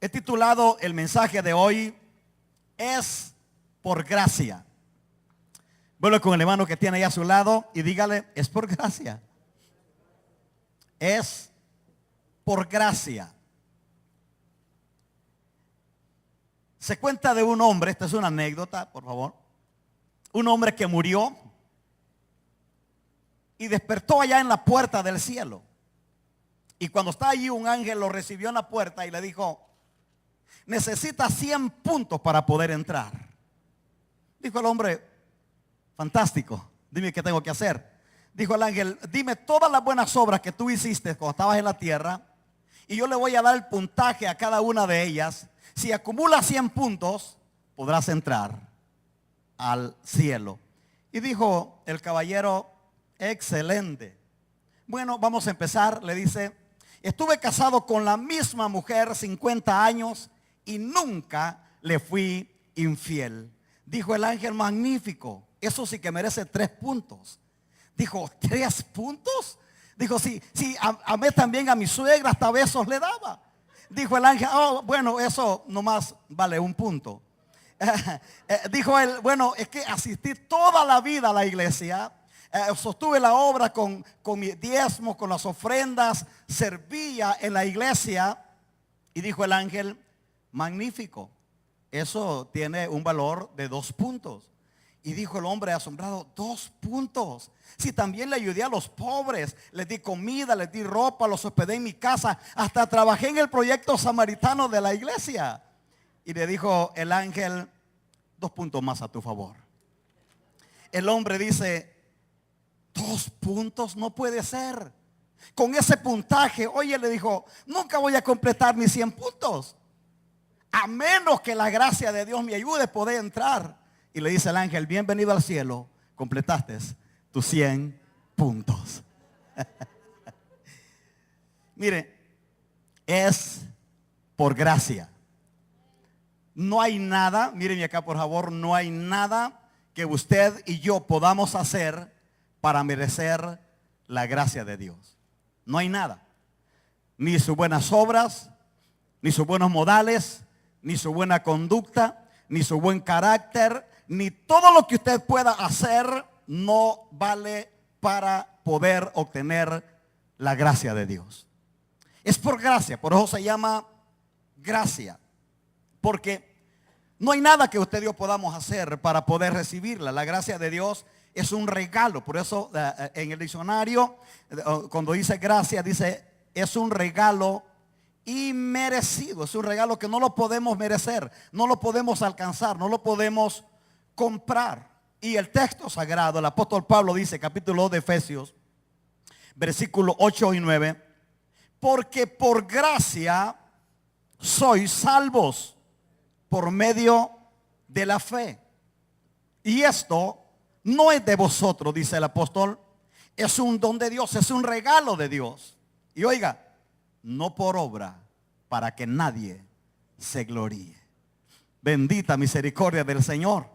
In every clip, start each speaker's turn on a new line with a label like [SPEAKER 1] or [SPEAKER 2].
[SPEAKER 1] He titulado el mensaje de hoy, es por gracia. Vuelve con el hermano que tiene ahí a su lado y dígale, es por gracia. Es por gracia. Se cuenta de un hombre, esta es una anécdota, por favor. Un hombre que murió y despertó allá en la puerta del cielo. Y cuando está allí, un ángel lo recibió en la puerta y le dijo: necesita 100 puntos para poder entrar. Dijo el hombre: fantástico, dime qué tengo que hacer. Dijo el ángel: dime todas las buenas obras que tú hiciste cuando estabas en la tierra, y yo le voy a dar el puntaje a cada una de ellas. Si acumulas 100 puntos, podrás entrar al cielo. Y dijo el caballero: excelente. Bueno, vamos a empezar. Le dice: estuve casado con la misma mujer 50 años y nunca le fui infiel. Dijo el ángel: magnífico, eso sí que merece 3 puntos. Dijo: 3 puntos. Dijo: sí, amé también a mi suegra, hasta besos le daba. Dijo el ángel: oh, bueno, eso nomás vale 1 punto. Dijo él: bueno, es que asistí toda la vida a la iglesia. Sostuve la obra con mis diezmos, con las ofrendas, servía en la iglesia. Y dijo el ángel: magnífico, eso tiene un valor de 2 puntos. Y dijo el hombre asombrado: 2 puntos. Si también le ayudé a los pobres, les di comida, les di ropa, los hospedé en mi casa, hasta trabajé en el proyecto samaritano de la iglesia. Y le dijo el ángel: 2 puntos más a tu favor. El hombre dice: 2 puntos no puede ser. Con ese puntaje, oye, le dijo, nunca voy a completar mis 100 puntos. A menos que la gracia de Dios me ayude a poder entrar. Y le dice el ángel: bienvenido al cielo, completaste tus 100 puntos. Mire, es por gracia. No hay nada, mírenme acá por favor, no hay nada que usted y yo podamos hacer para merecer la gracia de Dios. No hay nada. Ni sus buenas obras, ni sus buenos modales, ni su buena conducta, ni su buen carácter, ni todo lo que usted pueda hacer no vale para poder obtener la gracia de Dios. Es por gracia, por eso se llama gracia. Porque no hay nada que usted y yo podamos hacer para poder recibirla. La gracia de Dios es un regalo. Por eso en el diccionario, cuando dice gracia, dice es un regalo inmerecido. Es un regalo que no lo podemos merecer, no lo podemos alcanzar, no lo podemos comprar. Y el texto sagrado, el apóstol Pablo dice, capítulo 2 de Efesios, versículos 8 y 9: porque por gracia sois salvos por medio de la fe. Y esto no es de vosotros, dice el apóstol, es un don de Dios, es un regalo de Dios. Y oiga, no por obra, para que nadie se gloríe. Bendita misericordia del Señor.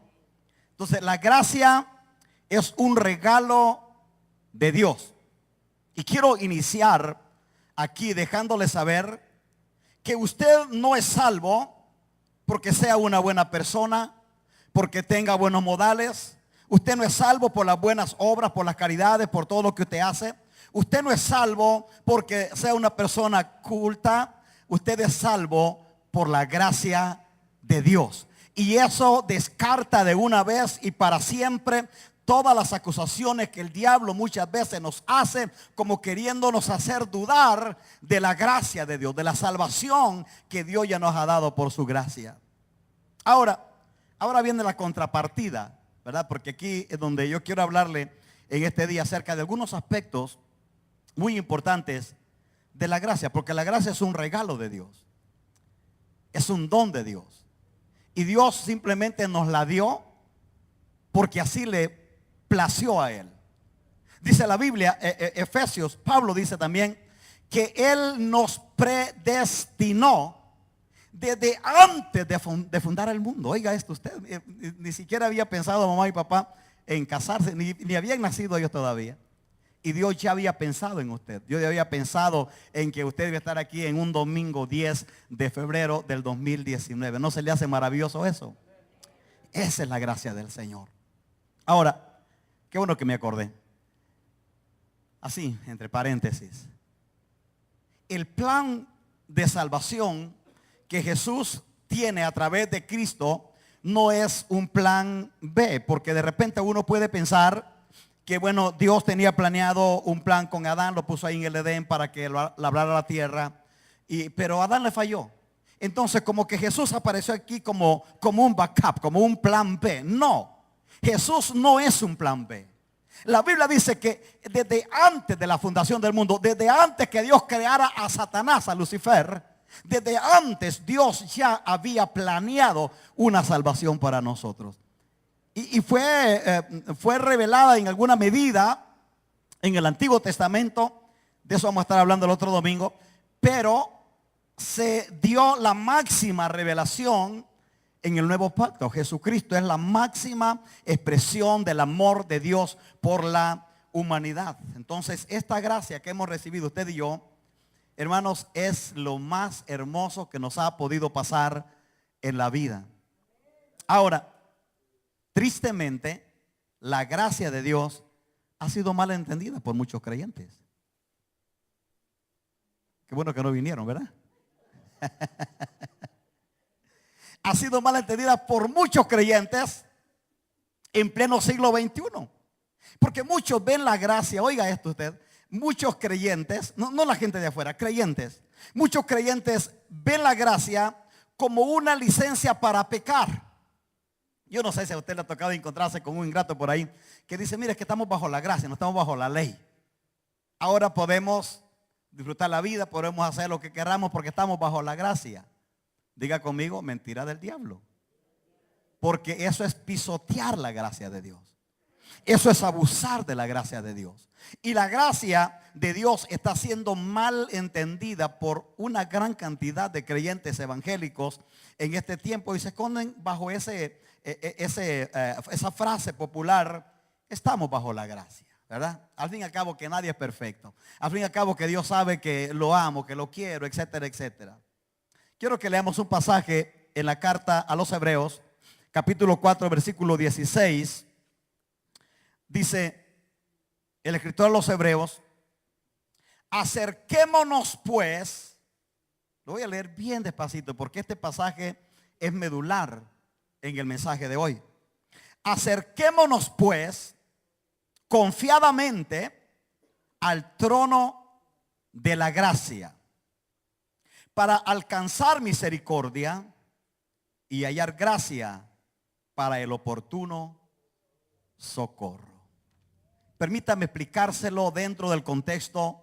[SPEAKER 1] Entonces, la gracia es un regalo de Dios. Y quiero iniciar aquí dejándole saber que usted no es salvo porque sea una buena persona, porque tenga buenos modales. Usted no es salvo por las buenas obras, por las caridades, por todo lo que usted hace. Usted no es salvo porque sea una persona culta. Usted es salvo por la gracia de Dios. Y eso descarta de una vez y para siempre todas las acusaciones que el diablo muchas veces nos hace, como queriéndonos hacer dudar de la gracia de Dios, de la salvación que Dios ya nos ha dado por su gracia. Ahora viene la contrapartida, ¿verdad? Porque aquí es donde yo quiero hablarle en este día acerca de algunos aspectos muy importantes de la gracia, porque la gracia es un regalo de Dios, es un don de Dios. Y Dios simplemente nos la dio porque así le plació a Él. Dice la Biblia, Efesios, Pablo dice también que Él nos predestinó desde antes de fundar el mundo. Oiga esto usted, ni siquiera había pensado mamá y papá en casarse, ni habían nacido ellos todavía. Y Dios ya había pensado en usted. Dios ya había pensado en que usted debe estar aquí en un domingo 10 de febrero del 2019. ¿No se le hace maravilloso eso? Esa es la gracia del Señor. Ahora, qué bueno que me acordé. Así, entre paréntesis. El plan de salvación que Jesús tiene a través de Cristo no es un plan B, porque de repente uno puede pensar que bueno, Dios tenía planeado un plan con Adán, lo puso ahí en el Edén para que labrara la tierra, pero Adán le falló. Entonces como que Jesús apareció aquí como un backup, como un plan B. No, Jesús no es un plan B. La Biblia dice que desde antes de la fundación del mundo, desde antes que Dios creara a Satanás, a Lucifer, desde antes Dios ya había planeado una salvación para nosotros. Y fue revelada en alguna medida en el Antiguo Testamento. De eso vamos a estar hablando el otro domingo. Pero se dio la máxima revelación en el Nuevo Pacto. Jesucristo es la máxima expresión del amor de Dios por la humanidad. Entonces, esta gracia que hemos recibido usted y yo, hermanos, es lo más hermoso que nos ha podido pasar en la vida. Ahora, tristemente, la gracia de Dios ha sido mal entendida por muchos creyentes. Qué bueno que no vinieron, ¿verdad? Ha sido mal entendida por muchos creyentes en pleno siglo XXI. Porque muchos ven la gracia, oiga esto usted, muchos creyentes, no la gente de afuera, creyentes, muchos creyentes ven la gracia como una licencia para pecar. Yo no sé si a usted le ha tocado encontrarse con un ingrato por ahí que dice, mire, es que estamos bajo la gracia, no estamos bajo la ley. Ahora podemos disfrutar la vida, podemos hacer lo que queramos porque estamos bajo la gracia. Diga conmigo, mentira del diablo. Porque eso es pisotear la gracia de Dios. Eso es abusar de la gracia de Dios. Y la gracia de Dios está siendo mal entendida por una gran cantidad de creyentes evangélicos en este tiempo y se esconden bajo esa frase popular, estamos bajo la gracia, ¿verdad? Al fin y al cabo que nadie es perfecto. Al fin y al cabo que Dios sabe que lo amo, que lo quiero, etcétera, etcétera. Quiero que leamos un pasaje en la carta a los Hebreos, capítulo 4, versículo 16. Dice el escritor a los Hebreos, acerquémonos pues, lo voy a leer bien despacito porque este pasaje es medular en el mensaje de hoy. Acerquémonos pues confiadamente al trono de la gracia para alcanzar misericordia y hallar gracia para el oportuno socorro. Permítame explicárselo dentro del contexto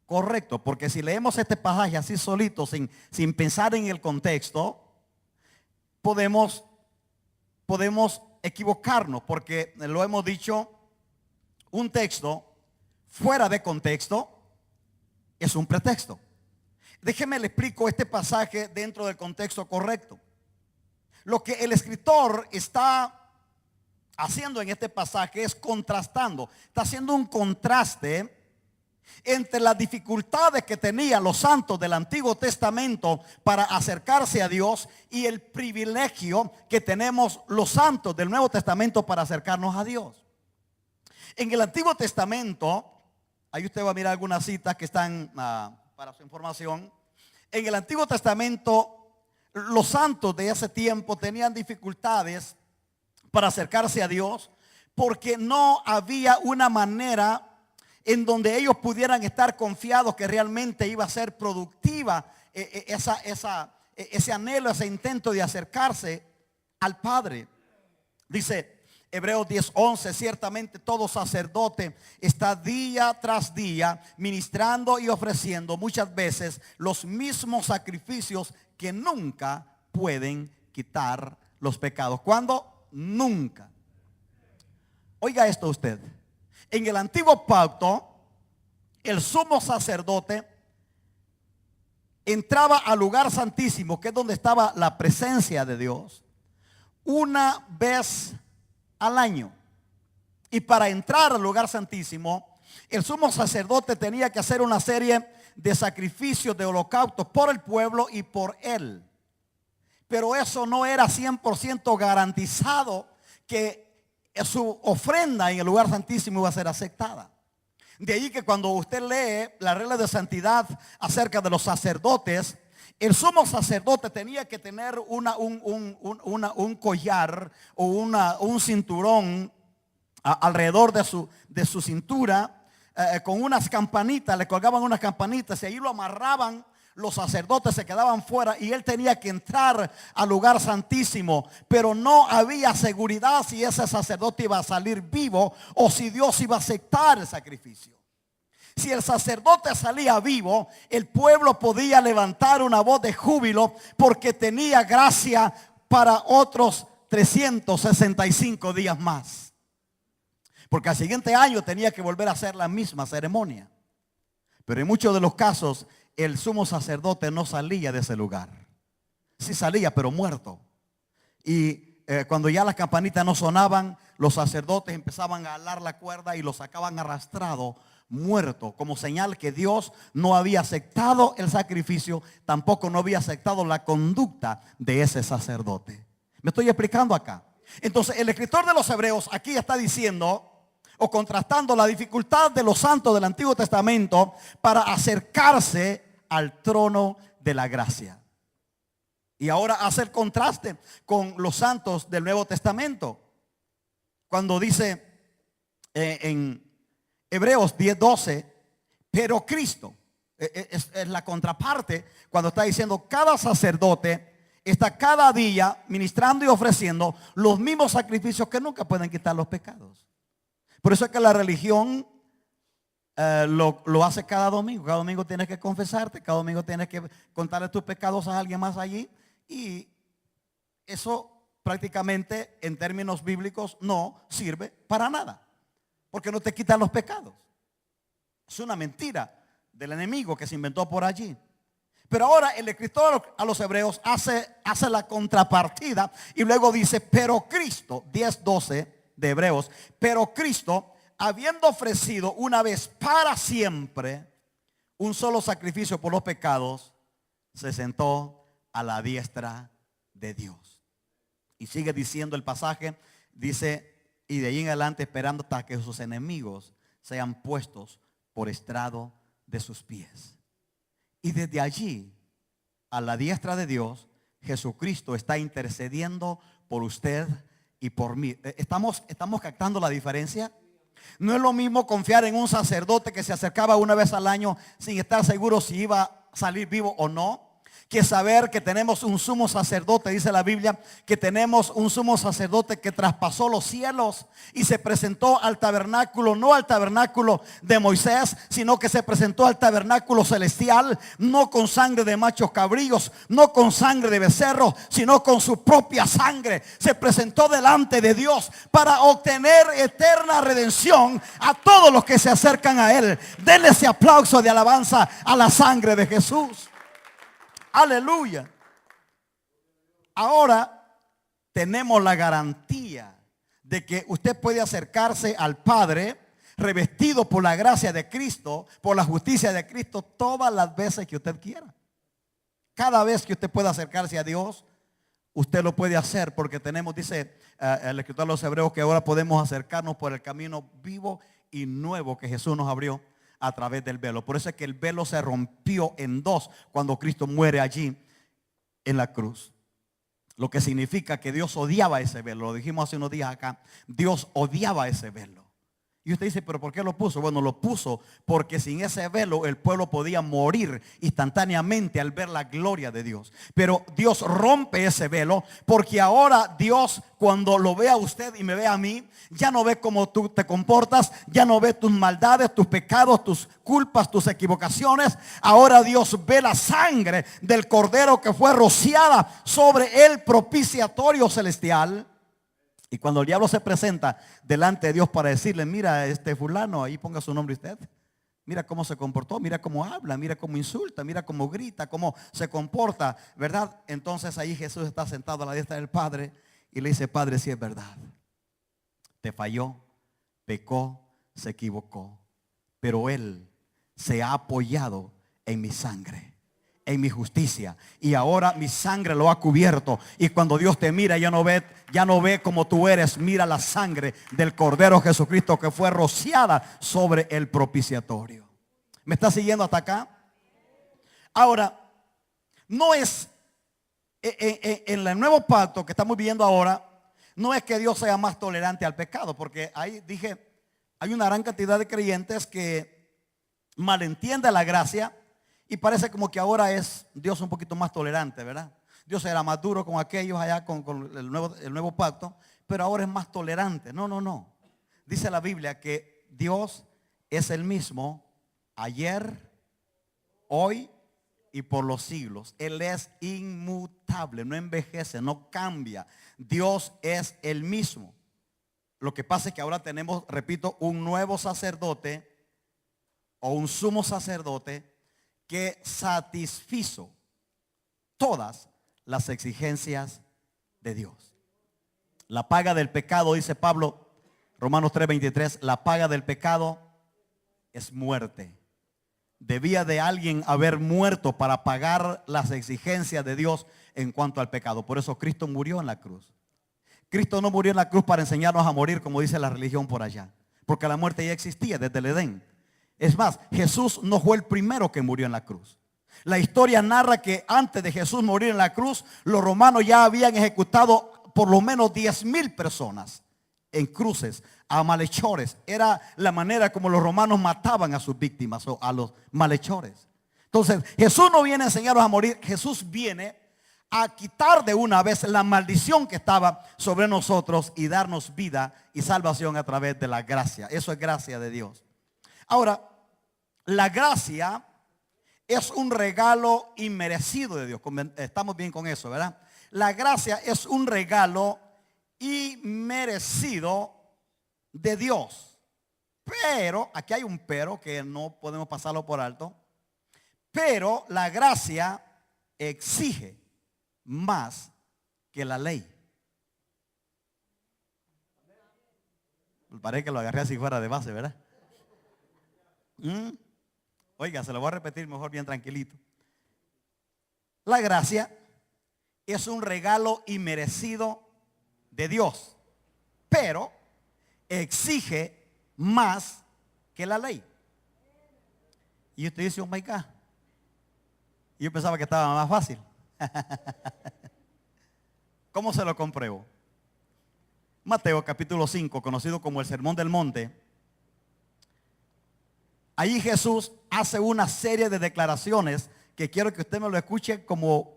[SPEAKER 1] correcto, porque si leemos este pasaje así solito, sin pensar en el contexto, podemos equivocarnos, porque lo hemos dicho, un texto fuera de contexto es un pretexto. Déjeme le explico este pasaje dentro del contexto correcto. Lo que el escritor está haciendo en este pasaje es contrastando, está haciendo un contraste entre las dificultades que tenían los santos del Antiguo Testamento para acercarse a Dios y el privilegio que tenemos los santos del Nuevo Testamento para acercarnos a Dios. En el Antiguo Testamento, ahí usted va a mirar algunas citas que están para su información. En el Antiguo Testamento, los santos de ese tiempo tenían dificultades para acercarse a Dios porque no había una manera en donde ellos pudieran estar confiados que realmente iba a ser productiva ese anhelo, ese intento de acercarse al Padre. Dice Hebreos 10:11, ciertamente todo sacerdote está día tras día ministrando y ofreciendo muchas veces los mismos sacrificios que nunca pueden quitar los pecados. ¿Cuándo? Nunca. Oiga esto usted. En el antiguo pacto, el sumo sacerdote entraba al lugar santísimo, que es donde estaba la presencia de Dios, una vez al año. Y para entrar al lugar santísimo, El sumo sacerdote tenía que hacer una serie de sacrificios, de holocaustos por el pueblo y por él. Pero eso no era 100% garantizado que su ofrenda en el lugar santísimo iba a ser aceptada. De ahí que cuando usted lee la regla de santidad acerca de los sacerdotes, el sumo sacerdote tenía que tener un collar o un cinturón alrededor de su cintura, con unas campanitas, le colgaban unas campanitas y ahí lo amarraban. Los sacerdotes se quedaban fuera y él tenía que entrar al lugar santísimo, pero no había seguridad si ese sacerdote iba a salir vivo o si Dios iba a aceptar el sacrificio. Si el sacerdote salía vivo, el pueblo podía levantar una voz de júbilo porque tenía gracia para otros 365 días más. Porque al siguiente año tenía que volver a hacer la misma ceremonia. Pero en muchos de los casos el sumo sacerdote no salía de ese lugar. Sí salía, pero muerto. Y cuando ya las campanitas no sonaban, los sacerdotes empezaban a alar la cuerda y lo sacaban arrastrado, muerto, como señal que Dios no había aceptado el sacrificio, tampoco no había aceptado la conducta de ese sacerdote. ¿Me estoy explicando acá? Entonces el escritor de los Hebreos aquí está diciendo o contrastando la dificultad de los santos del Antiguo Testamento para acercarse al trono de la gracia. Y ahora hace el contraste con los santos del Nuevo Testamento. Cuando dice en Hebreos 10:12, pero Cristo, es la contraparte cuando está diciendo cada sacerdote está cada día ministrando y ofreciendo los mismos sacrificios que nunca pueden quitar los pecados. Por eso es que la religión lo hace cada domingo. Cada domingo tienes que confesarte, cada domingo tienes que contarle tus pecados a alguien más allí. Y eso prácticamente en términos bíblicos no sirve para nada, porque no te quitan los pecados. Es una mentira del enemigo que se inventó por allí. Pero ahora el escritor a los Hebreos hace la contrapartida y luego dice, pero Cristo, 10:12 de Hebreos, pero Cristo, habiendo ofrecido una vez para siempre un solo sacrificio por los pecados, se sentó a la diestra de Dios. Y sigue diciendo el pasaje, dice, y de ahí en adelante esperando hasta que sus enemigos sean puestos por estrado de sus pies. Y desde allí, a la diestra de Dios, Jesucristo está intercediendo por usted y por mí. ¿Estamos captando la diferencia? No es lo mismo confiar en un sacerdote que se acercaba una vez al año sin estar seguro si iba a salir vivo o no, que saber que tenemos un sumo sacerdote, dice la Biblia, que tenemos un sumo sacerdote que traspasó los cielos y se presentó al tabernáculo, no al tabernáculo de Moisés, sino que se presentó al tabernáculo celestial, no con sangre de machos cabríos, no con sangre de becerros, sino con su propia sangre. Se presentó delante de Dios para obtener eterna redención a todos los que se acercan a Él. Denle ese aplauso de alabanza a la sangre de Jesús. Aleluya. Ahora tenemos la garantía de que usted puede acercarse al Padre revestido por la gracia de Cristo, por la justicia de Cristo, todas las veces que usted quiera. Cada vez que usted pueda acercarse a Dios, usted lo puede hacer porque tenemos, dice el escritor de los Hebreos, que ahora podemos acercarnos por el camino vivo y nuevo que Jesús nos abrió a través del velo. Por eso es que el velo se rompió en dos cuando Cristo muere allí en la cruz. Lo que significa que Dios odiaba ese velo. Lo dijimos hace unos días acá. Dios odiaba ese velo. Y usted dice, ¿pero por qué lo puso? Bueno, lo puso porque sin ese velo el pueblo podía morir instantáneamente al ver la gloria de Dios. Pero Dios rompe ese velo porque ahora Dios, cuando lo ve a usted y me ve a mí, ya no ve cómo tú te comportas, ya no ve tus maldades, tus pecados, tus culpas, tus equivocaciones. Ahora Dios ve la sangre del cordero que fue rociada sobre el propiciatorio celestial. Y cuando el diablo se presenta delante de Dios para decirle, mira, fulano, ahí ponga su nombre usted. Mira cómo se comportó, mira cómo habla, mira cómo insulta, mira cómo grita, cómo se comporta, ¿verdad? Entonces ahí Jesús está sentado a la diestra del Padre y le dice, Padre, si es verdad, te falló, pecó, se equivocó. pero Él se ha apoyado en mi sangre, en mi justicia, y ahora mi sangre lo ha cubierto. Y cuando Dios te mira, ya no ve como tú eres, mira la sangre del Cordero Jesucristo que fue rociada sobre el propiciatorio. ¿Me está siguiendo hasta acá? Ahora, no es en el nuevo pacto que estamos viviendo ahora, no es que Dios sea más tolerante al pecado, porque ahí dije, hay una gran cantidad de creyentes que malentienden la gracia y parece como que ahora es Dios un poquito más tolerante, ¿verdad? Dios era más duro con aquellos allá con el nuevo pacto, pero ahora es más tolerante. No, no, no. Dice la Biblia que Dios es el mismo ayer, hoy y por los siglos. Él es inmutable, no envejece, no cambia. Dios es el mismo. Lo que pasa es que ahora tenemos, repito, un nuevo sacerdote o un sumo sacerdote que satisfizo todas las exigencias de Dios. La paga del pecado, dice Pablo, Romanos 3:23, la paga del pecado es muerte. Debía de alguien haber muerto para pagar las exigencias de Dios en cuanto al pecado. Por eso Cristo murió en la cruz. Cristo no murió en la cruz para enseñarnos a morir como dice la religión por allá, porque la muerte ya existía desde el Edén. Es más, Jesús no fue el primero que murió en la cruz. La historia narra que antes de Jesús morir en la cruz, los romanos ya habían ejecutado por lo menos 10,000 personas en cruces, a malhechores. Era la manera como los romanos mataban a sus víctimas o a los malhechores. Entonces Jesús no viene a enseñarnos a morir. Jesús viene a quitar de una vez la maldición que estaba sobre nosotros y darnos vida y salvación a través de la gracia. Eso es gracia de Dios. Ahora, la gracia es un regalo inmerecido de Dios. Estamos bien con eso, ¿verdad? La gracia es un regalo inmerecido de Dios. Pero, aquí hay un pero que no podemos pasarlo por alto. Pero la gracia exige más que la ley. Me parece que lo agarré así fuera de base, ¿verdad? Oiga, se lo voy a repetir mejor bien tranquilito. La gracia es un regalo inmerecido de Dios, pero exige más que la ley. Y usted dice, oh my God. Y yo pensaba que estaba más fácil. ¿Cómo se lo compruebo? Mateo capítulo 5, conocido como el Sermón del Monte. Ahí Jesús hace una serie de declaraciones que quiero que usted me lo escuche como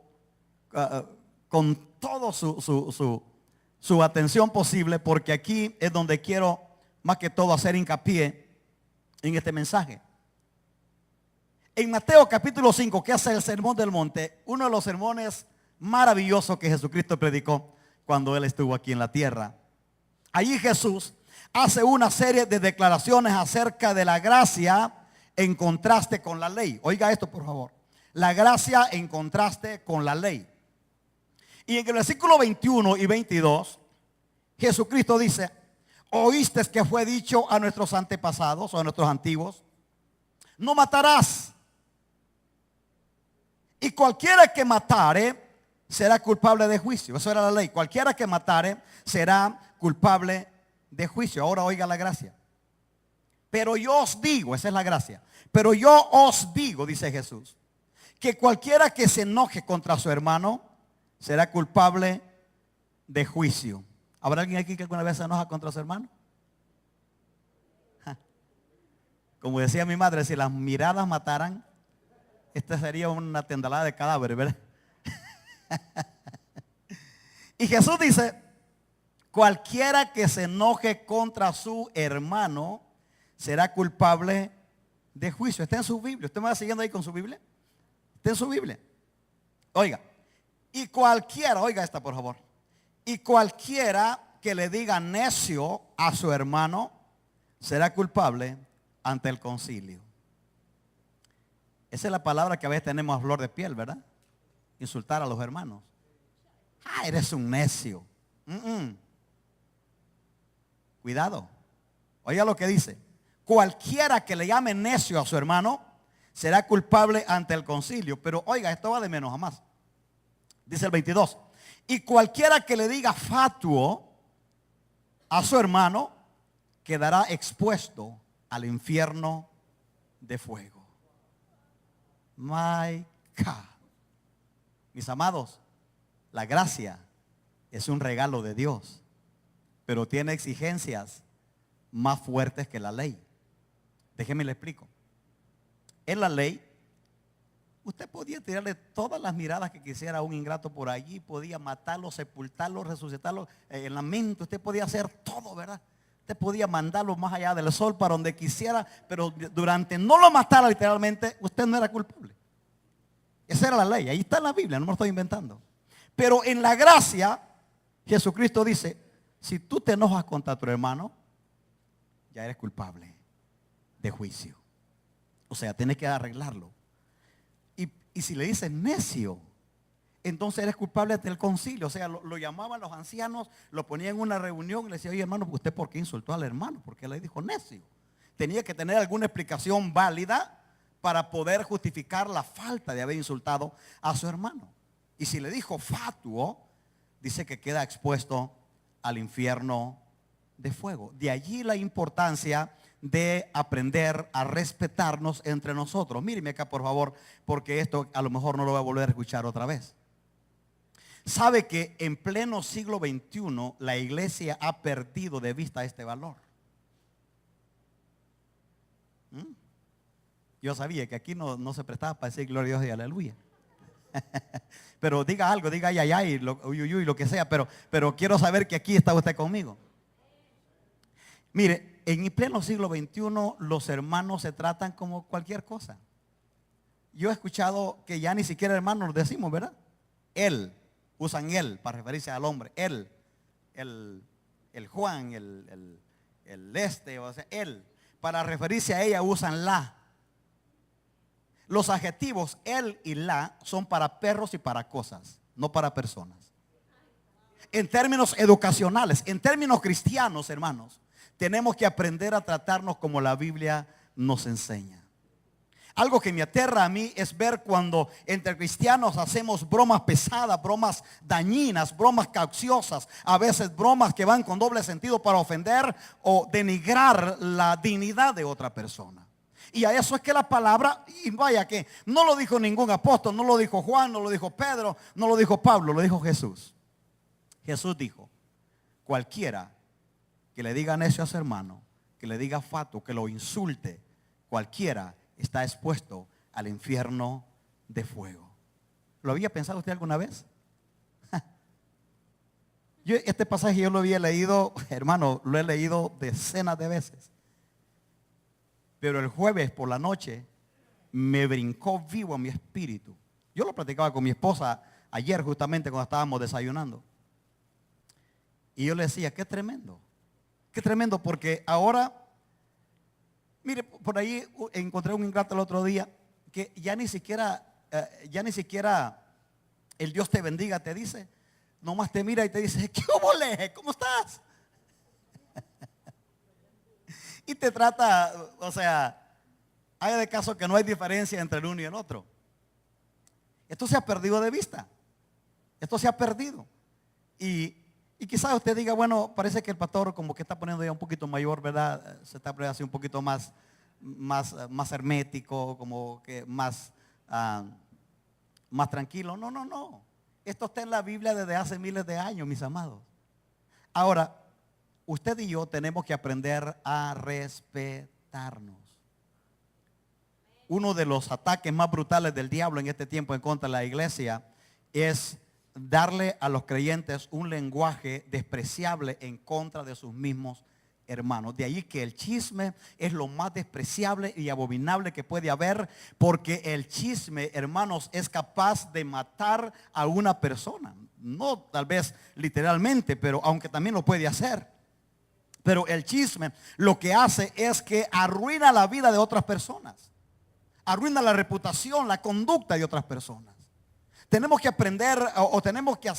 [SPEAKER 1] con toda su atención posible, porque aquí es donde quiero más que todo hacer hincapié en este mensaje. En Mateo capítulo 5, que hace el Sermón del Monte, uno de los sermones maravillosos que Jesucristo predicó cuando Él estuvo aquí en la tierra. Allí Jesús hace una serie de declaraciones acerca de la gracia en contraste con la ley. Oiga esto, por favor. La gracia en contraste con la ley. Y en el versículo 21 y 22, Jesucristo dice: oíste que fue dicho a nuestros antepasados o a nuestros antiguos, no matarás. Y cualquiera que matare será culpable de juicio. Eso era la ley. Cualquiera que matare será culpable de juicio. Ahora oiga la gracia. Pero yo os digo, esa es la gracia. Pero yo os digo, dice Jesús, que cualquiera que se enoje contra su hermano será culpable de juicio. ¿Habrá alguien aquí que alguna vez se enoja contra su hermano? Como decía mi madre, si las miradas mataran, esta sería una tendalada de cadáveres, ¿verdad? Y Jesús dice, cualquiera que se enoje contra su hermano será culpable de juicio. Está en su Biblia. ¿Usted me va siguiendo ahí con su Biblia? Está en su Biblia. Oiga, y cualquiera, oiga esta por favor, y cualquiera que le diga necio a su hermano será culpable ante el concilio. Esa es la palabra que a veces tenemos a flor de piel, ¿verdad? Insultar a los hermanos. Ah, eres un necio. Cuidado. Oiga lo que dice. Cualquiera que le llame necio a su hermano será culpable ante el concilio. Pero oiga, esto va de menos a más. Dice el 22. Y cualquiera que le diga fatuo a su hermano quedará expuesto al infierno de fuego. My God. Mis amados, la gracia es un regalo de Dios, pero tiene exigencias más fuertes que la ley. Déjeme le explico. En la ley, usted podía tirarle todas las miradas que quisiera a un ingrato por allí, podía matarlo, sepultarlo, resucitarlo en la mente. Usted podía hacer todo, ¿verdad? Usted podía mandarlo más allá del sol para donde quisiera, pero durante no lo matara literalmente, usted no era culpable. Esa era la ley, ahí está en la Biblia, no me lo estoy inventando. Pero en la gracia, Jesucristo dice, si tú te enojas contra tu hermano, ya eres culpable de juicio. O sea, tienes que arreglarlo. Y si le dices necio, entonces eres culpable ante el concilio. O sea, lo llamaban los ancianos, lo ponían en una reunión y le decía, oye hermano, ¿usted por qué insultó al hermano? ¿Por qué le dijo necio? Tenía que tener alguna explicación válida para poder justificar la falta de haber insultado a su hermano. Y si le dijo fatuo, dice que queda expuesto al infierno de fuego. De allí la importancia de aprender a respetarnos entre nosotros. Míreme acá por favor, porque esto a lo mejor no lo voy a volver a escuchar otra vez. Sabe que en pleno siglo XXI la iglesia ha perdido de vista este valor. Yo sabía que aquí no se prestaba para decir gloria a Dios y aleluya. Pero diga algo, diga ay, ay, ay, uy, uy, uy, lo que sea, pero quiero saber que aquí está usted conmigo. Mire, en el pleno siglo XXI los hermanos se tratan como cualquier cosa. Yo he escuchado que ya ni siquiera hermanos nos decimos, ¿verdad? Él, usan él para referirse al hombre. Él, el Juan, el o sea, él. Para referirse a ella usan la. Los adjetivos él y la son para perros y para cosas, no para personas. En términos educacionales, en términos cristianos, hermanos, tenemos que aprender a tratarnos como la Biblia nos enseña. Algo que me aterra a mí es ver cuando entre cristianos hacemos bromas pesadas, bromas dañinas, bromas cauciosas, a veces bromas que van con doble sentido para ofender o denigrar la dignidad de otra persona. Y a eso es que la palabra, y vaya que no lo dijo ningún apóstol, no lo dijo Juan, no lo dijo Pedro, no lo dijo Pablo, lo dijo Jesús. Jesús dijo, cualquiera que le diga necio a su hermano, que le diga fatuo, que lo insulte, cualquiera está expuesto al infierno de fuego. ¿Lo había pensado usted alguna vez? Este pasaje yo lo había leído, hermano, lo he leído decenas de veces. Pero el jueves por la noche me brincó vivo a mi espíritu. Yo lo platicaba con mi esposa ayer justamente cuando estábamos desayunando. Y yo le decía, qué tremendo porque ahora, mire, por ahí encontré un ingrato el otro día que ya ni siquiera el Dios te bendiga te dice, nomás te mira y te dice, ¿qué hubo, ¿cómo estás? Y te trata, o sea, haga de caso que no hay diferencia entre el uno y el otro. Esto se ha perdido de vista. Esto se ha perdido. Y quizás usted diga, bueno, parece que el pastor como que está poniendo ya un poquito mayor, ¿verdad? Se está poniendo así un poquito más hermético, como que más tranquilo. No. Esto está en la Biblia desde hace miles de años, mis amados. Ahora, usted y yo tenemos que aprender a respetarnos. Uno de los ataques más brutales del diablo en este tiempo en contra de la iglesia es darle a los creyentes un lenguaje despreciable en contra de sus mismos hermanos. De ahí que el chisme es lo más despreciable y abominable que puede haber, porque el chisme, hermanos, es capaz de matar a una persona. No tal vez literalmente, pero aunque también lo puede hacer. Pero el chisme lo que hace es que arruina la vida de otras personas. Arruina la reputación, la conducta de otras personas. Tenemos que aprender o tenemos que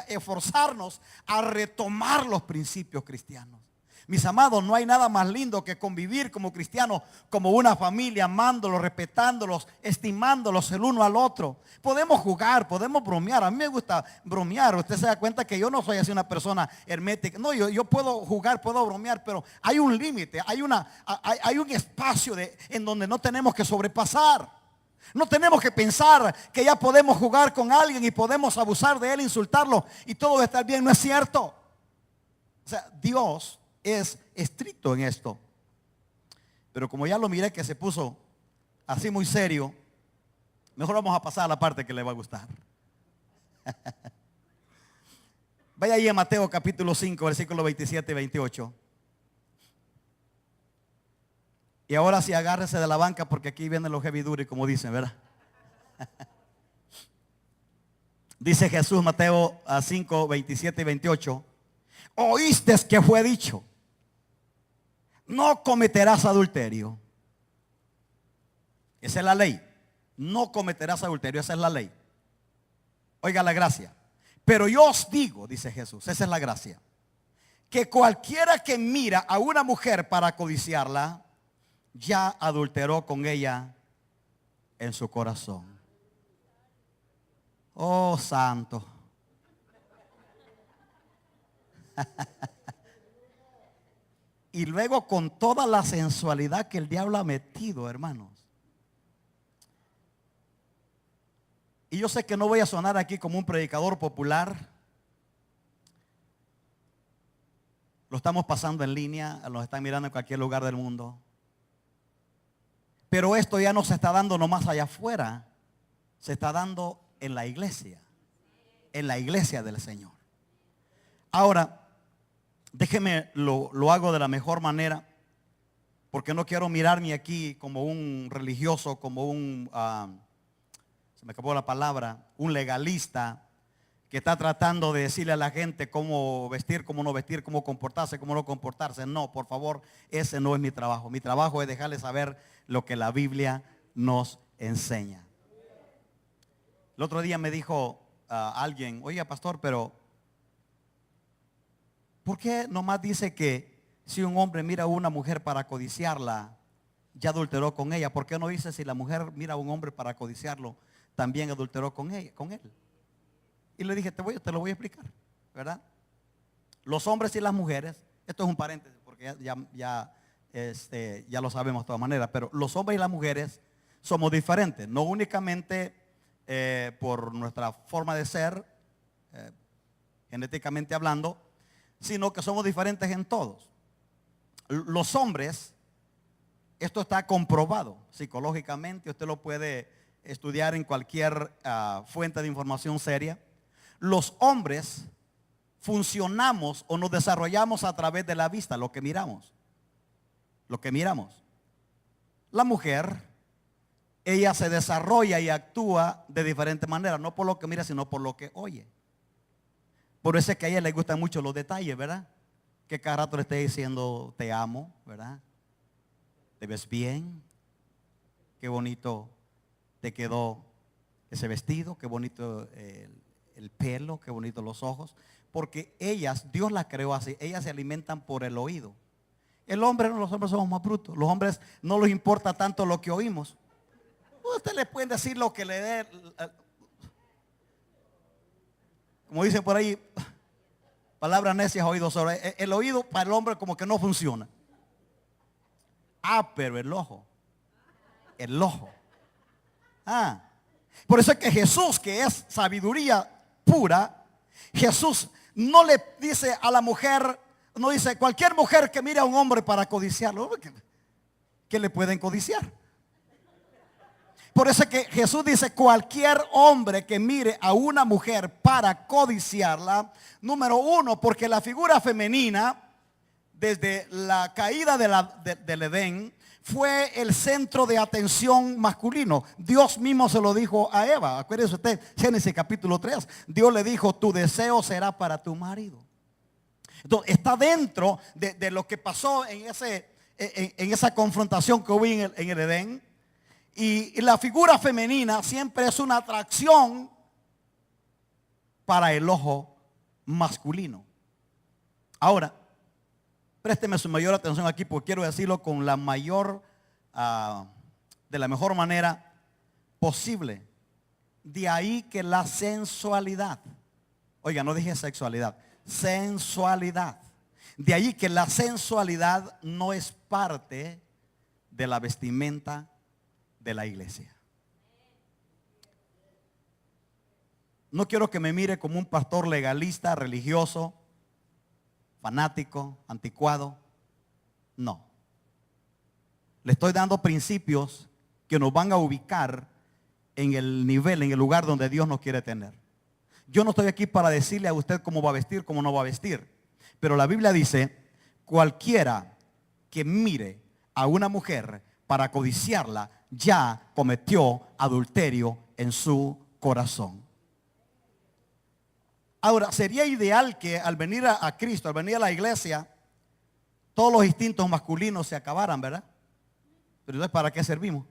[SPEAKER 1] esforzarnos a retomar los principios cristianos. Mis amados, no hay nada más lindo que convivir como cristianos, como una familia, amándolos, respetándolos, estimándolos el uno al otro. Podemos jugar, podemos bromear. A mí me gusta bromear. Usted se da cuenta que yo no soy así una persona hermética. No, yo puedo jugar, puedo bromear, pero hay un límite, hay un espacio en donde no tenemos que sobrepasar. No tenemos que pensar que ya podemos jugar con alguien y podemos abusar de él, insultarlo y todo va a estar bien. No es cierto. O sea, Dios es estricto en esto. Pero como ya lo miré que se puso así muy serio, mejor vamos a pasar a la parte que le va a gustar. Vaya ahí a Mateo capítulo 5, versículos 27 y 28. Y ahora sí, agárrese de la banca porque aquí vienen los heavy duty, como dicen, ¿verdad? Dice Jesús, Mateo 5, 27 y 28. Oíste que fue dicho: no cometerás adulterio. Esa es la ley. No cometerás adulterio, esa es la ley. Oiga la gracia. Pero yo os digo, dice Jesús, esa es la gracia, que cualquiera que mira a una mujer para codiciarla, ya adulteró con ella en su corazón. Oh, santo. Y luego con toda la sensualidad que el diablo ha metido, hermanos. Y yo sé que no voy a sonar aquí como un predicador popular. Lo estamos pasando en línea, nos están mirando en cualquier lugar del mundo. Pero esto ya no se está dando nomás allá afuera, se está dando en la iglesia del Señor. Ahora, déjeme, lo hago de la mejor manera, porque no quiero mirarme aquí como un religioso, como un, se me acabó la palabra, un legalista que está tratando de decirle a la gente cómo vestir, cómo no vestir, cómo comportarse, cómo no comportarse. No, por favor, ese no es mi trabajo. Mi trabajo es dejarles saber lo que la Biblia nos enseña. El otro día me dijo alguien: oiga, pastor, pero ¿por qué nomás dice que si un hombre mira a una mujer para codiciarla, ya adulteró con ella? ¿Por qué no dice si la mujer mira a un hombre para codiciarlo, también adulteró con él? Y le dije, te lo voy a explicar, ¿verdad? Los hombres y las mujeres, esto es un paréntesis porque ya lo sabemos de todas maneras, pero los hombres y las mujeres somos diferentes, no únicamente por nuestra forma de ser, genéticamente hablando, sino que somos diferentes en todos. Los hombres, esto está comprobado psicológicamente, usted lo puede estudiar en cualquier fuente de información seria. Los hombres funcionamos o nos desarrollamos a través de la vista, lo que miramos. La mujer, ella se desarrolla y actúa de diferente manera, no por lo que mira, sino por lo que oye. Por eso es que a ella le gustan mucho los detalles, ¿verdad? Que cada rato le esté diciendo te amo, ¿verdad? Te ves bien, qué bonito te quedó ese vestido, qué bonito el pelo, qué bonito los ojos. Porque ellas, Dios las creó así, ellas se alimentan por el oído. El hombre, no, los hombres somos más brutos. Los hombres no les importa tanto lo que oímos. Usted le puede decir lo que le dé, como dicen por ahí, palabras necias, oídos sordos. El oído para el hombre como que no funciona. Pero el ojo. Por eso es que Jesús, que es sabiduría pura, Jesús no le dice a la mujer, no dice cualquier mujer que mire a un hombre para codiciarlo. ¿Qué le pueden codiciar? Por eso es que Jesús dice cualquier hombre que mire a una mujer para codiciarla. Número uno, porque la figura femenina, desde la caída del Edén, fue el centro de atención masculino. Dios mismo se lo dijo a Eva. Acuérdese usted, Génesis capítulo 3. Dios le dijo, tu deseo será para tu marido. Entonces, está dentro de lo que pasó en esa confrontación que hubo en el Edén. Y la figura femenina siempre es una atracción para el ojo masculino. Ahora, Présteme su mayor atención aquí porque quiero decirlo con la mayor, de la mejor manera posible. De ahí que la sensualidad, oiga, no dije sexualidad, sensualidad. De ahí que la sensualidad no es parte de la vestimenta de la iglesia. No quiero que me mire como un pastor legalista, religioso, fanático, anticuado. No. Le estoy dando principios que nos van a ubicar en el nivel, en el lugar donde Dios nos quiere tener. Yo no estoy aquí para decirle a usted cómo va a vestir, cómo no va a vestir. Pero la Biblia dice, cualquiera que mire a una mujer para codiciarla, ya cometió adulterio en su corazón. Ahora, sería ideal que al venir a Cristo, al venir a la iglesia, todos los instintos masculinos se acabaran, ¿verdad? Pero entonces, ¿para qué servimos?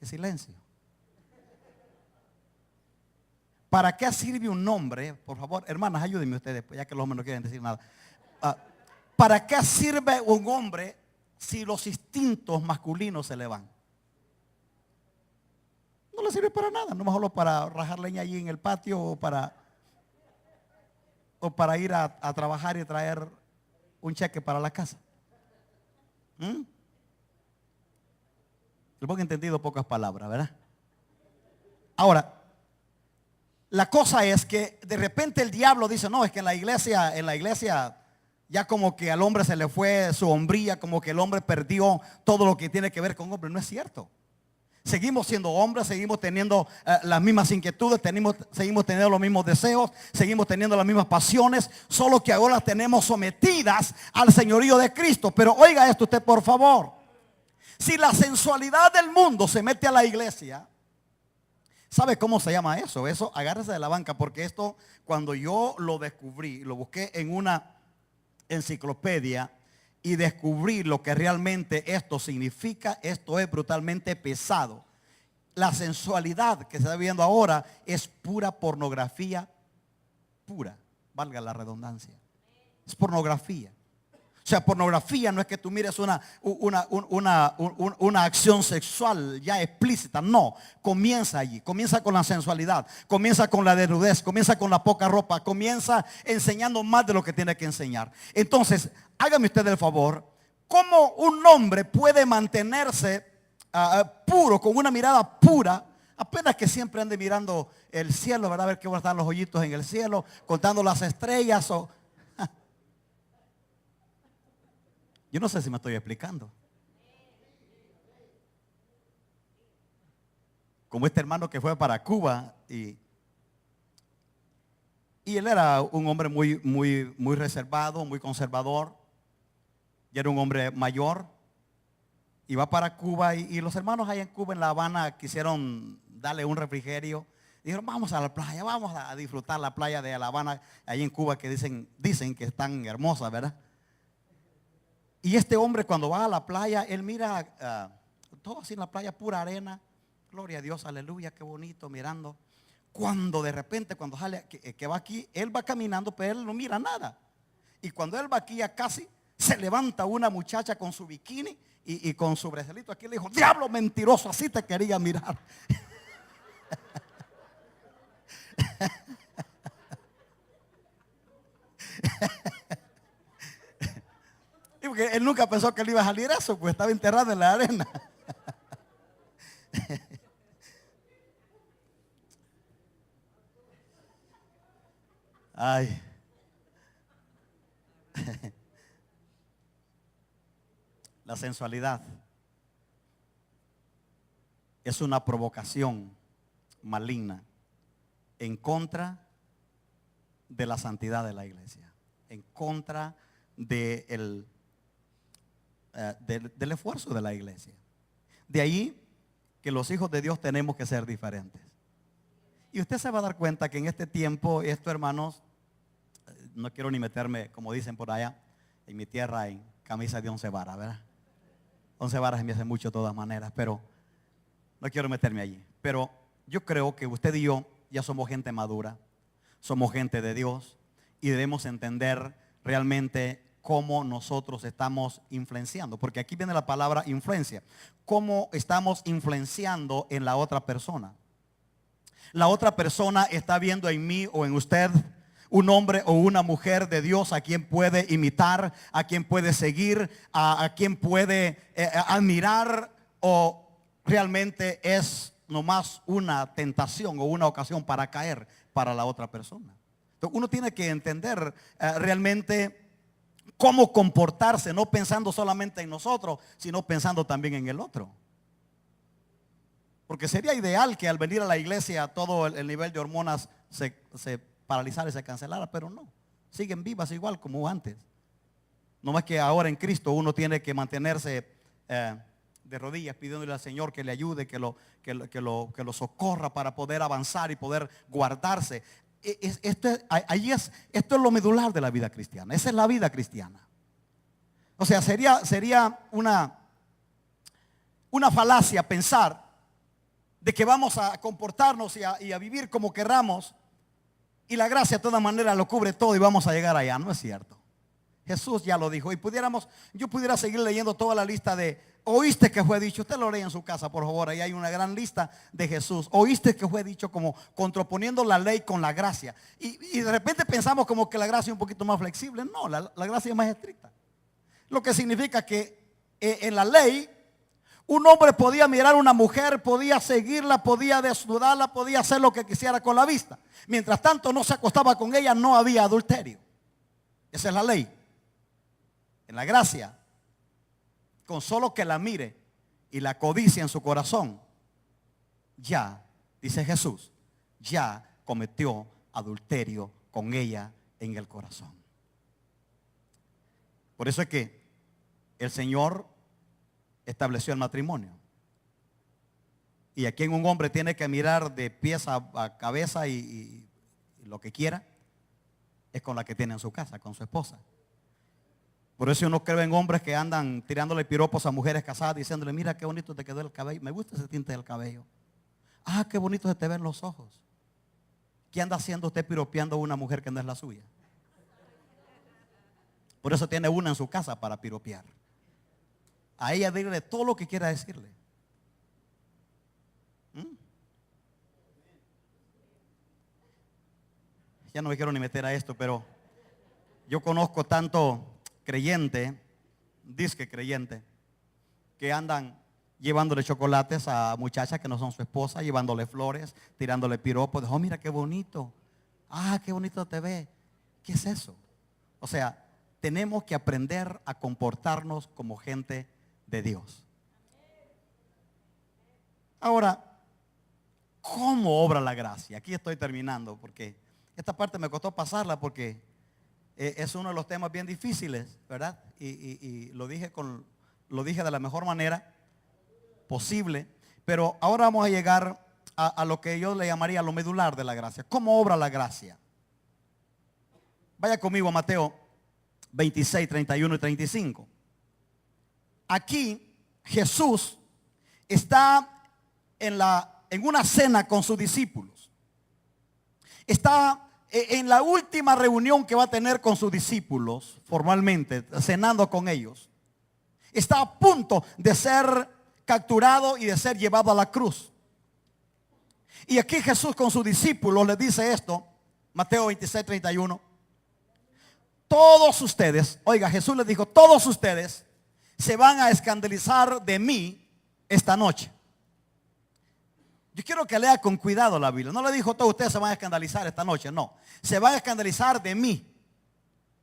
[SPEAKER 1] Qué silencio. ¿Para qué sirve un hombre? Por favor, hermanas, ayúdenme ustedes, ya que los hombres no quieren decir nada. ¿Para qué sirve un hombre si los instintos masculinos se le van? No le sirve para nada, no más solo para rajar leña allí en el patio o para ir a trabajar y traer un cheque para la casa. Supongo que he entendido pocas palabras, ¿verdad? Ahora, la cosa es que de repente el diablo dice, no, es que en la iglesia ya como que al hombre se le fue su hombría, como que el hombre perdió todo lo que tiene que ver con hombre. No es cierto. Seguimos siendo hombres, seguimos teniendo las mismas inquietudes, seguimos teniendo los mismos deseos, seguimos teniendo las mismas pasiones, solo que ahora las tenemos sometidas al señorío de Cristo. Pero oiga esto usted, por favor. Si la sensualidad del mundo se mete a la iglesia, ¿sabe cómo se llama eso? Eso, agárrese de la banca, porque esto, cuando yo lo descubrí, lo busqué en una enciclopedia y descubrí lo que realmente esto significa, esto es brutalmente pesado. La sensualidad que se está viendo ahora es pura pornografía, pura, valga la redundancia. Es pornografía. O sea, pornografía no es que tú mires una acción sexual ya explícita. No, comienza allí, comienza con la sensualidad, comienza con la desnudez, comienza con la poca ropa, comienza enseñando más de lo que tiene que enseñar. Entonces, hágame usted el favor, ¿cómo un hombre puede mantenerse puro, con una mirada pura? Apenas que siempre ande mirando el cielo, ¿verdad? A ver qué van a estar los hoyitos en el cielo, contando las estrellas o... Yo no sé si me estoy explicando. Como este hermano que fue para Cuba y él era un hombre muy reservado, muy conservador. Y era un hombre mayor. Y va para Cuba y los hermanos allá en Cuba, en La Habana, quisieron darle un refrigerio. Dijeron, vamos a la playa, vamos a disfrutar la playa de La Habana, allí en Cuba, que dicen que es tan hermosa, ¿verdad? Y este hombre cuando va a la playa, él mira todo así en la playa, pura arena. Gloria a Dios, aleluya, qué bonito, mirando. Cuando de repente, cuando sale, que va aquí, él va caminando, pero él no mira nada. Y cuando él va aquí ya casi, se levanta una muchacha con su bikini y con su brecelito aquí, le dijo, diablo mentiroso, así te quería mirar. Porque él nunca pensó que le iba a salir eso, pues estaba enterrado en la arena. Ay. La sensualidad es una provocación maligna en contra de la santidad de la iglesia, en contra del esfuerzo de la iglesia. De ahí que los hijos de Dios tenemos que ser diferentes. Y usted se va a dar cuenta que en este tiempo, esto, hermanos, no quiero ni meterme, como dicen por allá, en mi tierra, en camisa de 11 varas, ¿verdad? 11 varas me hace mucho de todas maneras, pero no quiero meterme allí. Pero yo creo que usted y yo ya somos gente madura, somos gente de Dios. y debemos entender realmente cómo nosotros estamos influenciando, porque aquí viene la palabra influencia. Cómo estamos influenciando en la otra persona. La otra persona está viendo en mí o en usted un hombre o una mujer de Dios a quien puede imitar, a quien puede seguir, a quien puede admirar, o realmente es nomás una tentación o una ocasión para caer para la otra persona. Entonces uno tiene que entender realmente cómo comportarse, no pensando solamente en nosotros, sino pensando también en el otro. Porque sería ideal que al venir a la iglesia todo el nivel de hormonas se paralizara y se cancelara, pero no, siguen vivas igual como antes. No más que ahora en Cristo uno tiene que mantenerse de rodillas pidiéndole al Señor que le ayude, que lo socorra para poder avanzar y poder guardarse. Esto es lo medular de la vida cristiana. Esa es la vida cristiana. O sea, sería una falacia pensar de que vamos a comportarnos y a vivir como querramos, y la gracia de todas maneras lo cubre todo y vamos a llegar allá. No es cierto. Jesús ya lo dijo. Y yo pudiera seguir leyendo toda la lista de oíste que fue dicho. Usted lo lee en su casa, por favor. Ahí hay una gran lista de Jesús. Oíste que fue dicho, como contraponiendo la ley con la gracia. Y de repente pensamos como que la gracia es un poquito más flexible. No, la gracia es más estricta. Lo que significa que en la ley un hombre podía mirar a una mujer, podía seguirla, podía desnudarla, podía hacer lo que quisiera con la vista. Mientras tanto no se acostaba con ella, no había adulterio. Esa es la ley. En la gracia, con solo que la mire y la codicia en su corazón, ya, dice Jesús, ya cometió adulterio con ella en el corazón. Por eso es que el Señor estableció el matrimonio. Y aquí un hombre tiene que mirar de pies a cabeza y lo que quiera, es con la que tiene en su casa, con su esposa. Por eso uno cree en hombres que andan tirándole piropos a mujeres casadas, diciéndole, mira qué bonito te quedó el cabello, me gusta ese tinte del cabello. Ah, qué bonito se te ven los ojos. ¿Qué anda haciendo usted piropeando a una mujer que no es la suya? Por eso tiene una en su casa para piropear. A ella dile todo lo que quiera decirle. Ya no me quiero ni meter a esto, pero yo conozco tanto creyente, disque creyente, que andan llevándole chocolates a muchachas que no son su esposa, llevándole flores, tirándole piropos. Oh, mira qué bonito. Ah, qué bonito te ve. ¿Qué es eso? O sea, tenemos que aprender a comportarnos como gente de Dios. Ahora, ¿cómo obra la gracia? Aquí estoy terminando porque esta parte me costó pasarla porque es uno de los temas bien difíciles, ¿verdad? Y lo dije de la mejor manera posible. Pero ahora vamos a llegar a lo que yo le llamaría lo medular de la gracia. ¿Cómo obra la gracia? Vaya conmigo a Mateo 26, 31 y 35. Aquí Jesús está en una cena con sus discípulos. Está en la última reunión que va a tener con sus discípulos, formalmente, cenando con ellos. Está a punto de ser capturado y de ser llevado a la cruz. Y aquí Jesús con sus discípulos les dice esto, Mateo 26, 31. Todos ustedes, oiga, Jesús les dijo, todos ustedes se van a escandalizar de mí esta noche. Yo quiero que lea con cuidado la Biblia. No le dijo todos ustedes se van a escandalizar esta noche, no. Se van a escandalizar de mí.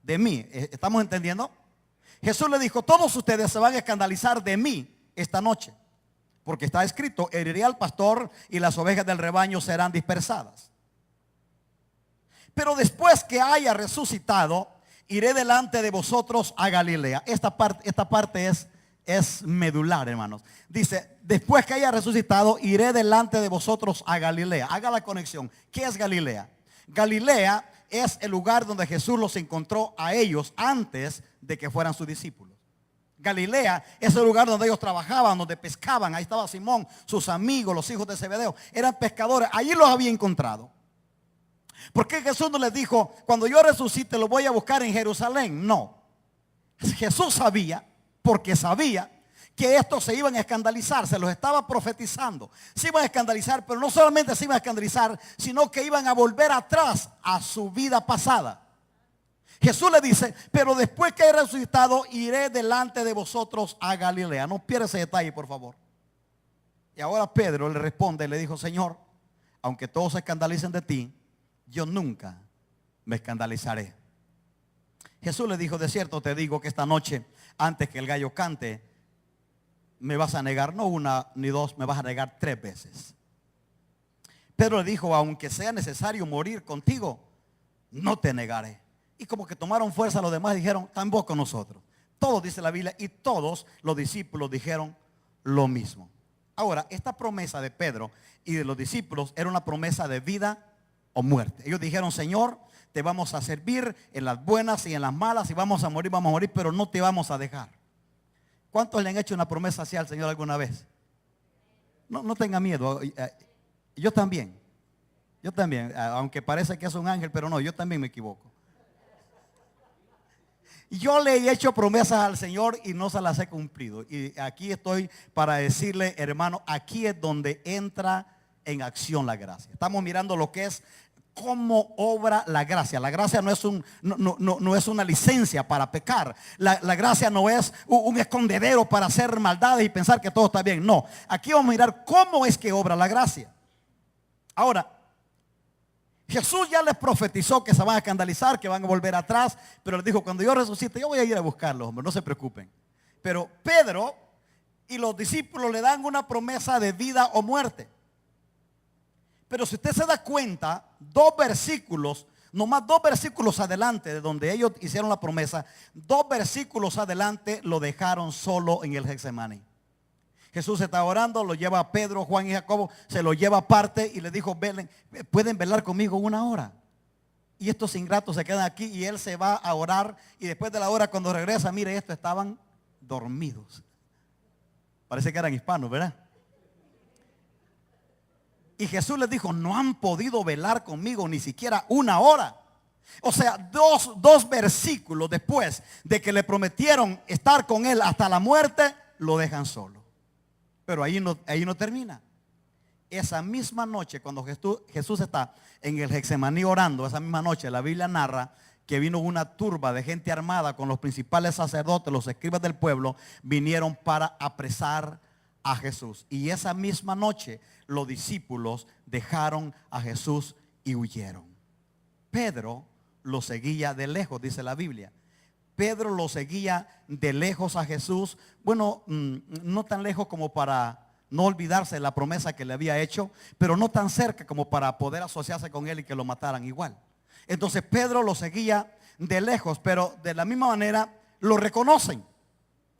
[SPEAKER 1] De mí. ¿Estamos entendiendo? Jesús le dijo, todos ustedes se van a escandalizar de mí esta noche. Porque está escrito, heriré al pastor y las ovejas del rebaño serán dispersadas. Pero después que haya resucitado, iré delante de vosotros a Galilea. Esta parte es medular, hermanos. Dice, después que haya resucitado, iré delante de vosotros a Galilea. Haga la conexión. ¿Qué es Galilea? Galilea es el lugar donde Jesús los encontró a ellos antes de que fueran sus discípulos. Galilea es el lugar donde ellos trabajaban, donde pescaban. Ahí estaba Simón, sus amigos, los hijos de Zebedeo. Eran pescadores. Allí los había encontrado. ¿Por qué Jesús no les dijo, cuando yo resucite lo voy a buscar en Jerusalén? No. Jesús sabía, porque sabía que estos se iban a escandalizar, se los estaba profetizando. Se iban a escandalizar, pero no solamente se iban a escandalizar, sino que iban a volver atrás a su vida pasada. Jesús le dice, pero después que he resucitado, iré delante de vosotros a Galilea. No pierda ese detalle, por favor. Y ahora Pedro le responde, le dijo, Señor, aunque todos se escandalicen de ti, yo nunca me escandalizaré. Jesús le dijo, de cierto te digo que esta noche, antes que el gallo cante, me vas a negar, no una ni dos, me vas a negar 3 veces. Pedro le dijo, aunque sea necesario morir contigo, no te negaré. Y como que tomaron fuerza los demás, dijeron, tampoco con nosotros. Todos, dice la Biblia, y todos los discípulos dijeron lo mismo. Ahora, esta promesa de Pedro y de los discípulos era una promesa de vida o muerte. Ellos dijeron, Señor, te vamos a servir en las buenas y en las malas, y vamos a morir, pero no te vamos a dejar. ¿Cuántos le han hecho una promesa así al Señor alguna vez? No tenga miedo. Yo también, aunque parece que es un ángel, pero no, yo también me equivoco. Yo le he hecho promesas al Señor y no se las he cumplido. Y aquí estoy para decirle, hermano, aquí es donde entra en acción la gracia. Estamos mirando lo que es cómo obra la gracia. La gracia no es una licencia para pecar. La gracia no es un escondedero para hacer maldades y pensar que todo está bien. No, aquí vamos a mirar cómo es que obra la gracia. Ahora, Jesús ya les profetizó que se van a escandalizar, que van a volver atrás, pero les dijo, cuando yo resucite, yo voy a ir a buscarlos, hombre, no se preocupen. Pero Pedro y los discípulos le dan una promesa de vida o muerte. Pero si usted se da cuenta, 2 versículos, nomás 2 versículos adelante de donde ellos hicieron la promesa, 2 versículos adelante lo dejaron solo en el Getsemaní. Jesús está orando, lo lleva a Pedro, Juan y Jacobo, se lo lleva aparte y le dijo, pueden velar conmigo 1 hora. Y estos ingratos se quedan aquí y él se va a orar, y después de la hora cuando regresa, mire esto, estaban dormidos. Parece que eran hispanos, ¿verdad? Y Jesús les dijo, no han podido velar conmigo ni siquiera 1 hora. O sea, dos versículos después de que le prometieron estar con él hasta la muerte, lo dejan solo. Pero ahí no termina. Esa misma noche, cuando Jesús está en el Getsemaní orando, esa misma noche la Biblia narra que vino una turba de gente armada con los principales sacerdotes, los escribas del pueblo, vinieron para apresar a Jesús. Y esa misma noche los discípulos dejaron a Jesús y huyeron. Pedro lo seguía de lejos, dice la Biblia. Pedro lo seguía de lejos a Jesús. Bueno, no tan lejos como para no olvidarse de la promesa que le había hecho, pero no tan cerca como para poder asociarse con él y que lo mataran igual. Entonces Pedro lo seguía de lejos, pero de la misma manera lo reconocen.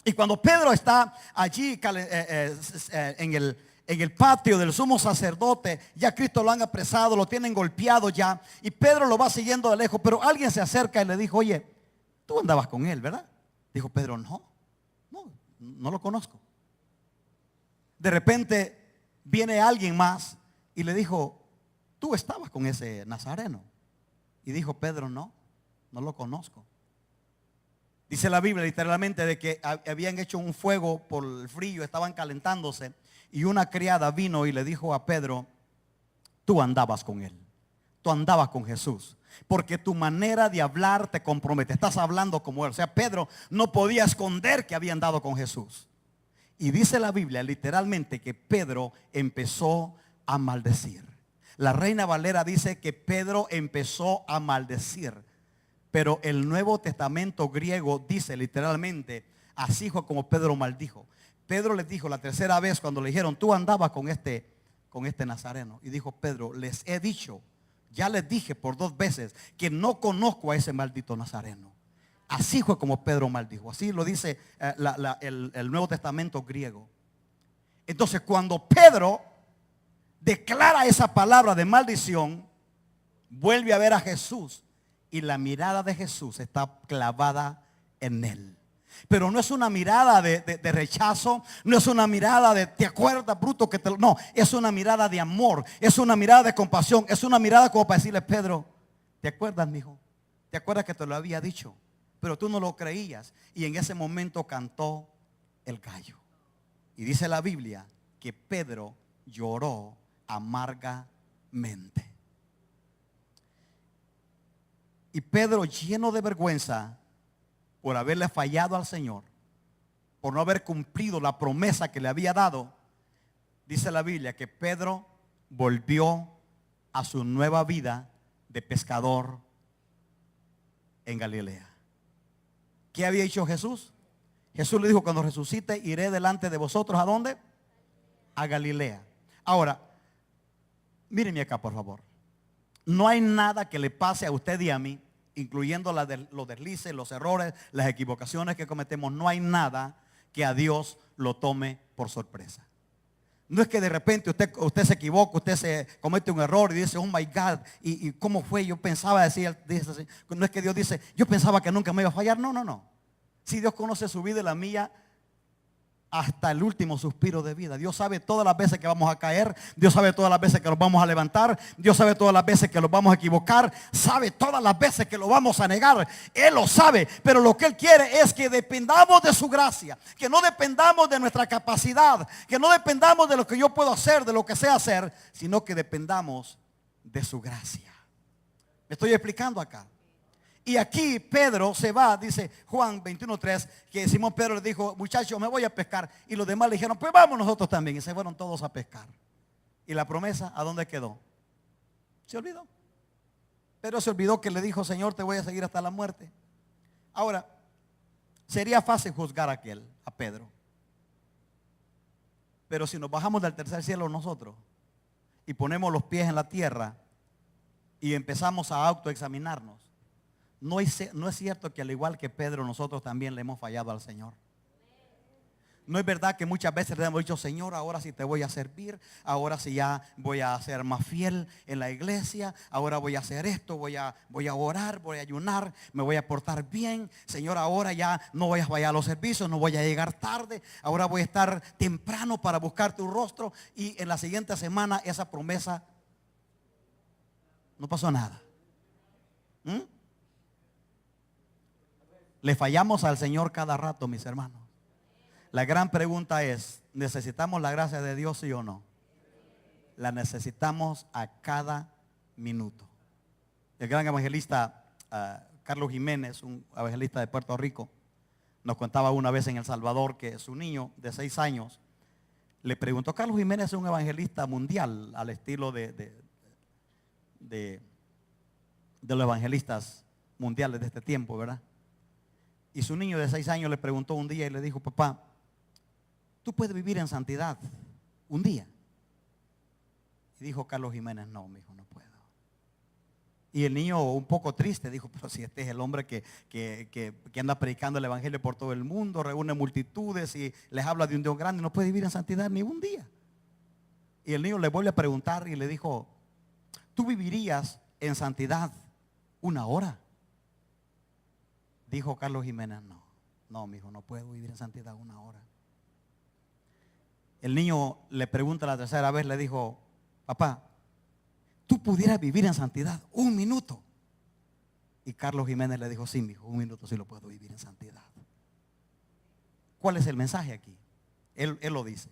[SPEAKER 1] Y cuando Pedro está allí en el patio del sumo sacerdote, ya Cristo lo han apresado, lo tienen golpeado ya, y Pedro lo va siguiendo de lejos, pero alguien se acerca y le dijo, oye, tú andabas con él, ¿verdad? Dijo Pedro, no lo conozco. De repente viene alguien más y le dijo, tú estabas con ese nazareno. Y dijo Pedro, no lo conozco. Dice la Biblia literalmente de que habían hecho un fuego por el frío, estaban calentándose, y una criada vino y le dijo a Pedro, tú andabas con él, tú andabas con Jesús, porque tu manera de hablar te compromete, estás hablando como él. O sea, Pedro no podía esconder que había andado con Jesús. Y dice la Biblia literalmente que Pedro empezó a maldecir. La Reina Valera dice que Pedro empezó a maldecir. Pero el Nuevo Testamento griego dice literalmente, así fue como Pedro maldijo. Pedro les dijo la tercera vez cuando le dijeron, tú andabas con este nazareno. Y dijo Pedro, les he dicho, ya les dije por 2 veces que no conozco a ese maldito nazareno. Así fue como Pedro maldijo. Así lo dice el Nuevo Testamento griego. Entonces cuando Pedro declara esa palabra de maldición, vuelve a ver a Jesús. Y la mirada de Jesús está clavada en él. Pero no es una mirada de rechazo, no es una mirada de te acuerdas bruto que te... No, es una mirada de amor, es una mirada de compasión, es una mirada como para decirle, Pedro, ¿Te acuerdas, mijo? ¿Te acuerdas que te lo había dicho? Pero tú no lo creías. Y en ese momento cantó el gallo. Y dice la Biblia que Pedro lloró amargamente. Y Pedro, lleno de vergüenza por haberle fallado al Señor, por no haber cumplido la promesa que le había dado, dice la Biblia que Pedro volvió a su nueva vida de pescador en Galilea. ¿Qué había hecho Jesús? Jesús le dijo: cuando resucite, iré delante de vosotros. ¿A dónde? A Galilea. Ahora, mírenme acá, por favor. No hay nada que le pase a usted y a mí, incluyendo los deslices, los errores, las equivocaciones que cometemos. No hay nada que a Dios lo tome por sorpresa. No es que de repente usted se equivoca, usted se comete un error y dice: oh my God, ¿y cómo fue? Yo pensaba decir, dice, no es que Dios dice: yo pensaba que nunca me iba a fallar. No, no, no. Si Dios conoce su vida y la mía hasta el último suspiro de vida. Dios sabe todas las veces que vamos a caer. Dios sabe todas las veces que nos vamos a levantar. Dios sabe todas las veces que nos vamos a equivocar. Sabe todas las veces que lo vamos a negar. Él lo sabe. Pero lo que Él quiere es que dependamos de su gracia. Que no dependamos de nuestra capacidad. Que no dependamos de lo que yo puedo hacer, de lo que sé hacer. Sino que dependamos de su gracia. ¿Me estoy explicando acá? Y aquí Pedro se va, dice Juan 21:3, que Simón Pedro le dijo: muchachos, me voy a pescar. Y los demás le dijeron: pues vamos nosotros también. Y se fueron todos a pescar. Y la promesa, ¿a dónde quedó? Se olvidó. Pero se olvidó que le dijo: Señor, te voy a seguir hasta la muerte. Ahora, sería fácil juzgar a Pedro. Pero si nos bajamos del tercer cielo nosotros y ponemos los pies en la tierra y empezamos a autoexaminarnos, no es cierto que al igual que Pedro nosotros también le hemos fallado al Señor. No es verdad que muchas veces le hemos dicho: Señor, ahora sí te voy a servir, ahora sí ya voy a ser más fiel en la iglesia, ahora voy a hacer esto, voy a orar, voy a ayunar, me voy a portar bien. Señor, ahora ya no voy a fallar a los servicios, no voy a llegar tarde, ahora voy a estar temprano para buscar tu rostro. Y en la siguiente semana esa promesa no pasó nada. Le fallamos al Señor cada rato, mis hermanos. La gran pregunta es: ¿necesitamos la gracia de Dios, sí o no? La necesitamos a cada minuto. El gran evangelista Carlos Jiménez, un evangelista de Puerto Rico, nos contaba una vez en El Salvador que su niño de 6 años le preguntó. Carlos Jiménez es un evangelista mundial al estilo de los evangelistas mundiales de este tiempo, ¿verdad? Y su niño de 6 años le preguntó un día y le dijo: papá, ¿tú puedes vivir en santidad un día? Y dijo Carlos Jiménez: no, mi hijo, no puedo. Y el niño, un poco triste, dijo: pero si este es el hombre que anda predicando el evangelio por todo el mundo, reúne multitudes y les habla de un Dios grande, no puede vivir en santidad ni un día. Y el niño le vuelve a preguntar y le dijo: ¿tú vivirías en santidad 1 hora? Dijo Carlos Jiménez: no, mi hijo, no puedo vivir en santidad 1 hora. El niño le pregunta la tercera vez, le dijo: papá, ¿tú pudieras vivir en santidad 1 minuto? Y Carlos Jiménez le dijo: sí, mi hijo, 1 minuto sí lo puedo vivir en santidad. ¿Cuál es el mensaje aquí? Él lo dice.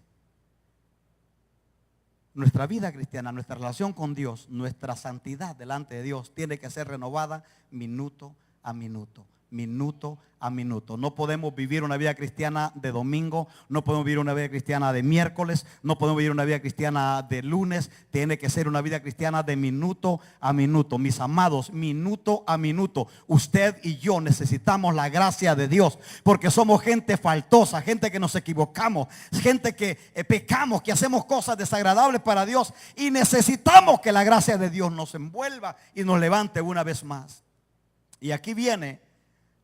[SPEAKER 1] Nuestra vida cristiana, nuestra relación con Dios, nuestra santidad delante de Dios tiene que ser renovada minuto a minuto. Minuto a minuto. No podemos vivir una vida cristiana de domingo, no podemos vivir una vida cristiana de miércoles, no podemos vivir una vida cristiana de lunes. Tiene que ser una vida cristiana de minuto a minuto. Mis amados, minuto a minuto. Usted y yo necesitamos la gracia de Dios, porque somos gente faltosa, gente que nos equivocamos, gente que pecamos, que hacemos cosas desagradables para Dios, y necesitamos que la gracia de Dios nos envuelva y nos levante una vez más. Y aquí viene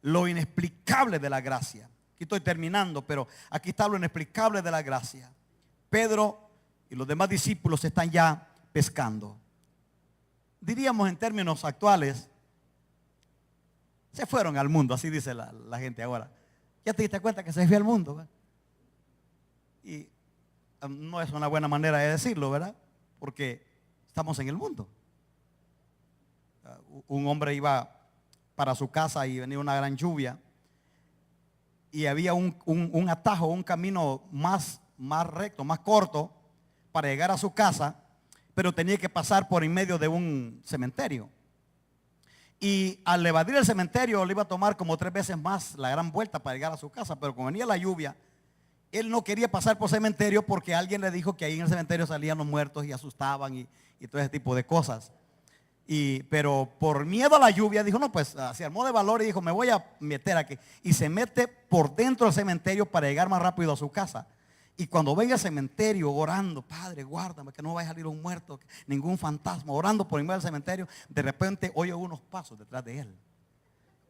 [SPEAKER 1] lo inexplicable de la gracia. Aquí estoy terminando, pero aquí está lo inexplicable de la gracia. Pedro y los demás discípulos están ya pescando. Diríamos en términos actuales, se fueron al mundo, así dice la gente ahora. Ya te diste cuenta que se fue al mundo, ¿verdad? Y no es una buena manera de decirlo, ¿verdad? Porque estamos en el mundo. un hombre iba para su casa y venía una gran lluvia y había un atajo, un camino más recto, más corto para llegar a su casa, pero tenía que pasar por en medio de un cementerio. Y al evadir el cementerio le iba a tomar como 3 veces más la gran vuelta para llegar a su casa, pero como venía la lluvia, él no quería pasar por cementerio porque alguien le dijo que ahí en el cementerio salían los muertos y asustaban y todo ese tipo de cosas. Pero por miedo a la lluvia dijo, no, pues se armó de valor y dijo, me voy a meter aquí. Y se mete por dentro del cementerio para llegar más rápido a su casa. Y cuando venga al cementerio orando, Padre, guárdame que no vaya a salir un muerto, ningún fantasma, orando por en medio del cementerio, de repente oye unos pasos detrás de él.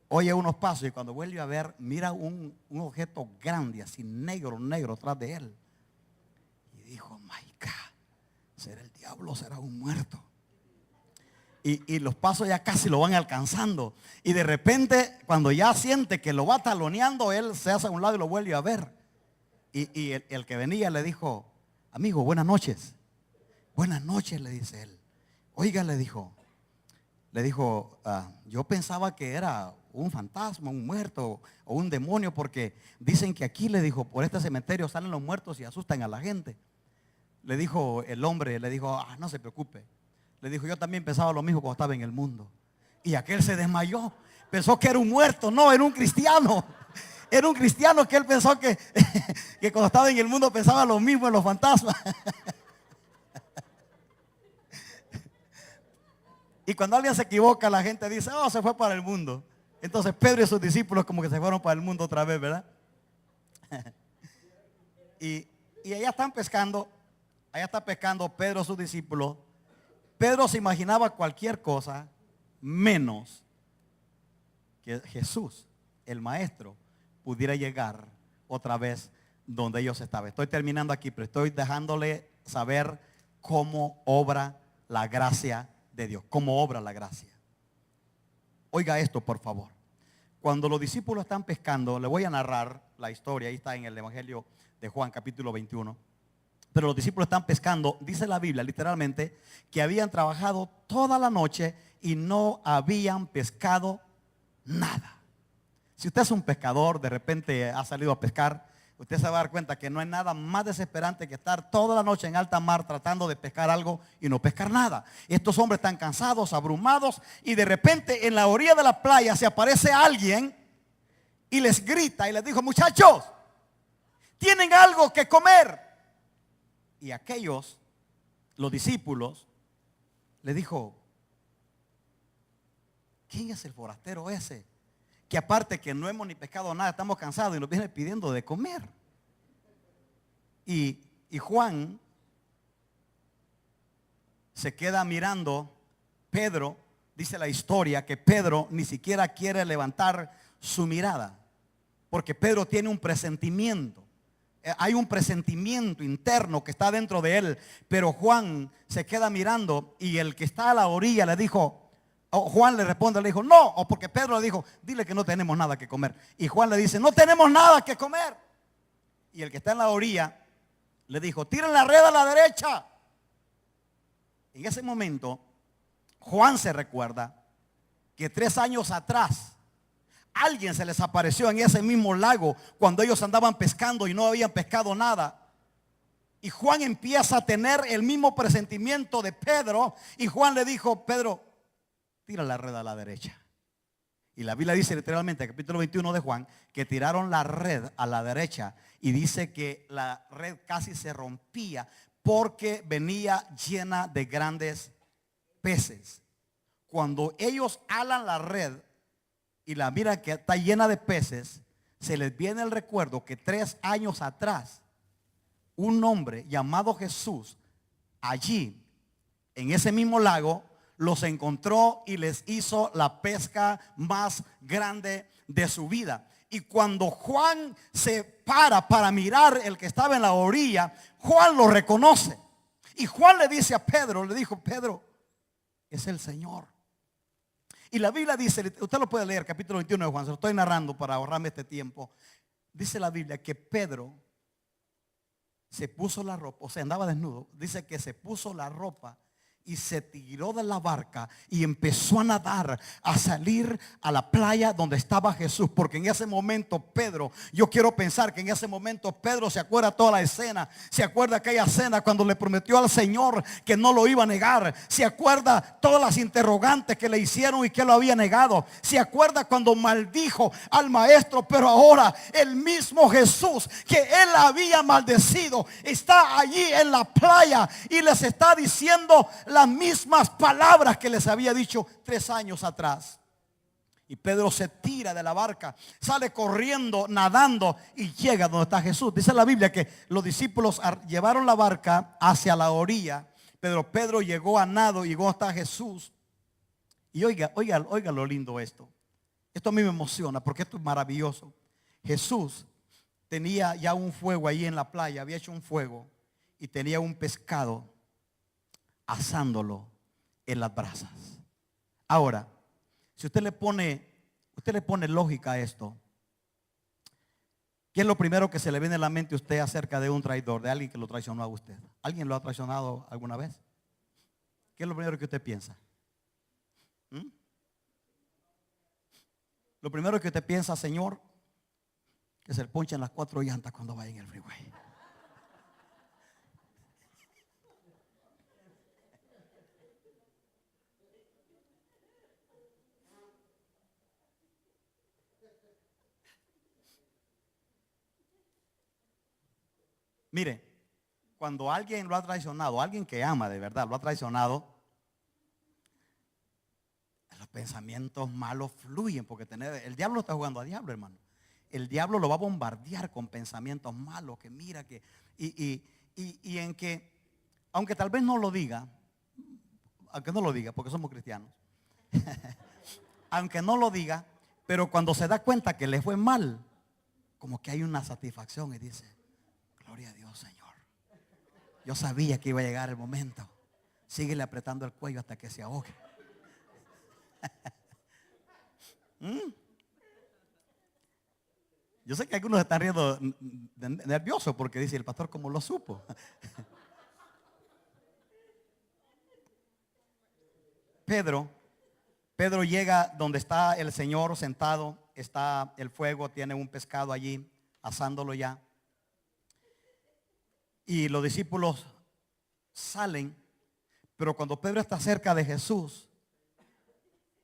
[SPEAKER 1] Oye unos pasos y cuando vuelve a ver, mira un objeto grande, así negro detrás de él. Y dijo, my God, ¿será el diablo o será un muerto? Y los pasos ya casi lo van alcanzando. Y de repente, cuando ya siente que lo va taloneando, él se hace a un lado y lo vuelve a ver. Y el que venía le dijo, amigo, buenas noches. Buenas noches, le dice él. Oiga, le dijo, yo pensaba que era un fantasma, un muerto o un demonio, porque dicen que aquí, le dijo, por este cementerio salen los muertos y asustan a la gente. Le dijo el hombre, le dijo, no se preocupe. Le dijo, yo también pensaba lo mismo cuando estaba en el mundo. Y aquel se desmayó. Pensó que era un muerto. No, era un cristiano. Era un cristiano que él pensó que cuando estaba en el mundo pensaba lo mismo en los fantasmas. Y cuando alguien se equivoca, la gente dice, se fue para el mundo. Entonces Pedro y sus discípulos como que se fueron para el mundo otra vez, ¿verdad? Y allá están pescando. Allá está pescando Pedro y sus discípulos. Pedro se imaginaba cualquier cosa menos que Jesús, el maestro, pudiera llegar otra vez donde ellos estaban. Estoy terminando aquí, pero estoy dejándole saber cómo obra la gracia de Dios, cómo obra la gracia. Oiga esto, por favor. Cuando los discípulos están pescando, le voy a narrar la historia, ahí está en el Evangelio de Juan, capítulo 21. Pero los discípulos están pescando, dice la Biblia literalmente, que habían trabajado toda la noche y no habían pescado nada. Si usted es un pescador, de repente ha salido a pescar, usted se va a dar cuenta que no hay nada más desesperante que estar toda la noche en alta mar tratando de pescar algo y no pescar nada. Estos hombres están cansados, abrumados, y de repente en la orilla de la playa se aparece alguien y les grita y les dijo, muchachos, ¿tienen algo que comer? Y aquellos, los discípulos, le dijo, ¿quién es el forastero ese? Que aparte que no hemos ni pescado nada, estamos cansados y nos viene pidiendo de comer. Y Juan se queda mirando. Pedro, dice la historia, que Pedro ni siquiera quiere levantar su mirada, porque Pedro tiene un presentimiento. Hay un presentimiento interno que está dentro de él, pero Juan se queda mirando y el que está a la orilla le dijo, Juan le responde, le dijo, no, o porque Pedro le dijo, dile que no tenemos nada que comer. Y Juan le dice, no tenemos nada que comer. Y el que está en la orilla le dijo, tiren la red a la derecha. En ese momento, Juan se recuerda que 3 años atrás, alguien se les apareció en ese mismo lago cuando ellos andaban pescando y no habían pescado nada. Y Juan empieza a tener el mismo presentimiento de Pedro. Y Juan le dijo, Pedro, tira la red a la derecha. Y la Biblia dice literalmente, capítulo 21 de Juan, que tiraron la red a la derecha. Y dice que la red casi se rompía porque venía llena de grandes peces. Cuando ellos alan la red y la miran que está llena de peces, se les viene el recuerdo que 3 años atrás, un hombre llamado Jesús, allí, en ese mismo lago, los encontró y les hizo la pesca más grande de su vida. Y cuando Juan se para mirar el que estaba en la orilla, Juan lo reconoce. Y Juan le dice a Pedro, le dijo, Pedro, es el Señor. Y la Biblia dice, usted lo puede leer, capítulo 21 de Juan, se lo estoy narrando para ahorrarme este tiempo. Dice la Biblia que Pedro se puso la ropa, o sea, andaba desnudo. Dice que se puso la ropa y se tiró de la barca y empezó a nadar, a salir a la playa donde estaba Jesús. Porque en ese momento Pedro, yo quiero pensar que en ese momento Pedro se acuerda toda la escena. Se acuerda aquella cena cuando le prometió al Señor que no lo iba a negar. Se acuerda todas las interrogantes que le hicieron y que lo había negado. Se acuerda cuando maldijo al maestro. Pero ahora el mismo Jesús que él había maldecido está allí en la playa y les está diciendo las mismas palabras que les había dicho 3 años atrás. Y Pedro se tira de la barca, sale corriendo, nadando y llega donde está Jesús. Dice la Biblia que los discípulos llevaron la barca hacia la orilla. Pedro llegó a nado, llegó hasta Jesús. Y oiga lo lindo esto. Esto a mí me emociona porque esto es maravilloso. Jesús tenía ya un fuego ahí en la playa, había hecho un fuego y tenía un pescado asándolo en las brasas. Ahora, si usted le pone lógica a esto, ¿qué es lo primero que se le viene a la mente a usted acerca de un traidor, de alguien que lo traicionó a usted? ¿Alguien lo ha traicionado alguna vez? ¿Qué es lo primero que usted piensa? Lo primero que usted piensa, Señor, que se le ponchen las 4 llantas cuando vaya en el freeway. Mire, cuando alguien lo ha traicionado, alguien que ama de verdad lo ha traicionado, los pensamientos malos fluyen porque el diablo está jugando a diablo, hermano. El diablo lo va a bombardear con pensamientos malos que mira que y en que, aunque tal vez no lo diga, porque somos cristianos, aunque no lo diga, pero cuando se da cuenta que le fue mal, como que hay una satisfacción y dice: gloria a Dios, Señor. Yo sabía que iba a llegar el momento. Síguele apretando el cuello hasta que se ahogue. Yo sé que algunos están riendo nerviosos porque dice: el pastor, ¿cómo lo supo? Pedro llega donde está el Señor sentado, está el fuego, tiene un pescado allí asándolo ya. Y los discípulos salen, pero cuando Pedro está cerca de Jesús,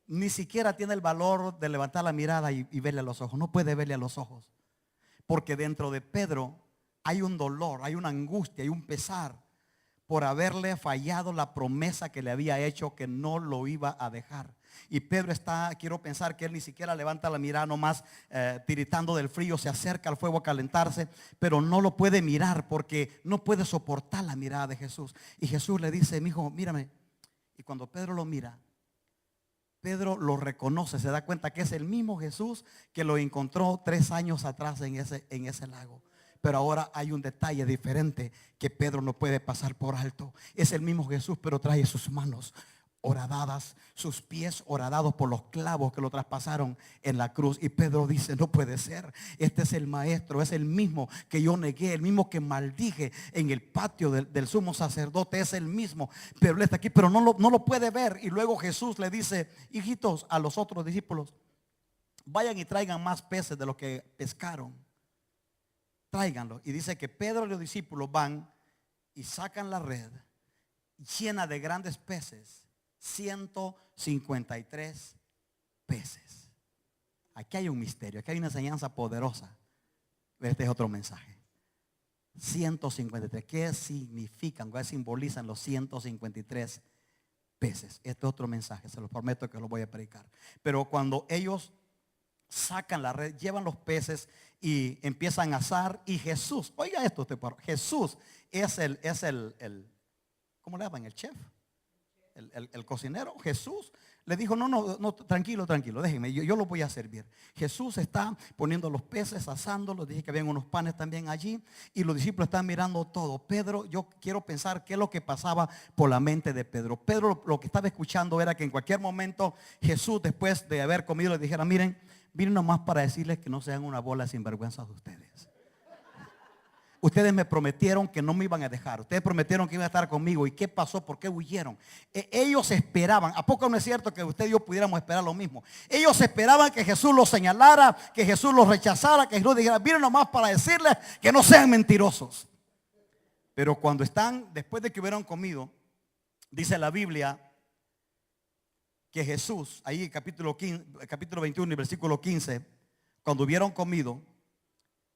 [SPEAKER 1] ni siquiera tiene el valor de levantar la mirada y verle a los ojos. No puede verle a los ojos, porque dentro de Pedro hay un dolor, hay una angustia, hay un pesar por haberle fallado la promesa que le había hecho que no lo iba a dejar. Y Pedro quiero pensar que él ni siquiera levanta la mirada, nomás tiritando del frío, se acerca al fuego a calentarse, pero no lo puede mirar porque no puede soportar la mirada de Jesús. Y Jesús le dice: mi hijo, mírame. Y cuando Pedro lo mira, Pedro lo reconoce, se da cuenta que es el mismo Jesús que lo encontró 3 años atrás en ese lago. Pero ahora hay un detalle diferente que Pedro no puede pasar por alto. Es el mismo Jesús, pero trae sus manos horadadas, sus pies horadados por los clavos que lo traspasaron en la cruz. Y Pedro dice: no puede ser, este es el maestro, es el mismo que yo negué, el mismo que maldije en el patio del sumo sacerdote, es el mismo. Pero él está aquí, pero no lo puede ver. Y luego Jesús le dice: hijitos, a los otros discípulos, vayan y traigan más peces de los que pescaron. Tráiganlo. Y dice que Pedro y los discípulos van y sacan la red llena de grandes peces, 153 peces. Aquí hay un misterio, aquí hay una enseñanza poderosa. Este es otro mensaje. 153. ¿Qué significan? ¿Qué simbolizan los 153 peces? Este es otro mensaje, se los prometo que lo voy a predicar. Pero cuando ellos sacan la red, llevan los peces y empiezan a asar. Y Jesús, oiga esto, Jesús es el ¿cómo le llaman? El chef, el cocinero. Jesús le dijo: no, tranquilo, déjenme, yo lo voy a servir. Jesús está poniendo los peces, asándolos. Dije que habían unos panes también allí y los discípulos están mirando todo. Pedro, yo quiero pensar qué es lo que pasaba por la mente de Pedro. Pedro lo que estaba escuchando era que en cualquier momento Jesús, después de haber comido, le dijera: miren, vine nomás para decirles que no sean una bola de sinvergüenzas de ustedes. ustedes me prometieron que no me iban a dejar. Ustedes prometieron que iban a estar conmigo. ¿Y qué pasó? ¿Por qué huyeron? Ellos esperaban. ¿A poco no es cierto que usted y yo pudiéramos esperar lo mismo? Ellos esperaban que Jesús los señalara, que Jesús los rechazara, que Jesús dijera, miren nomás para decirles que no sean mentirosos. Pero cuando están, después de que hubieron comido, dice la Biblia que Jesús, ahí capítulo 21 y versículo 15, cuando hubieron comido,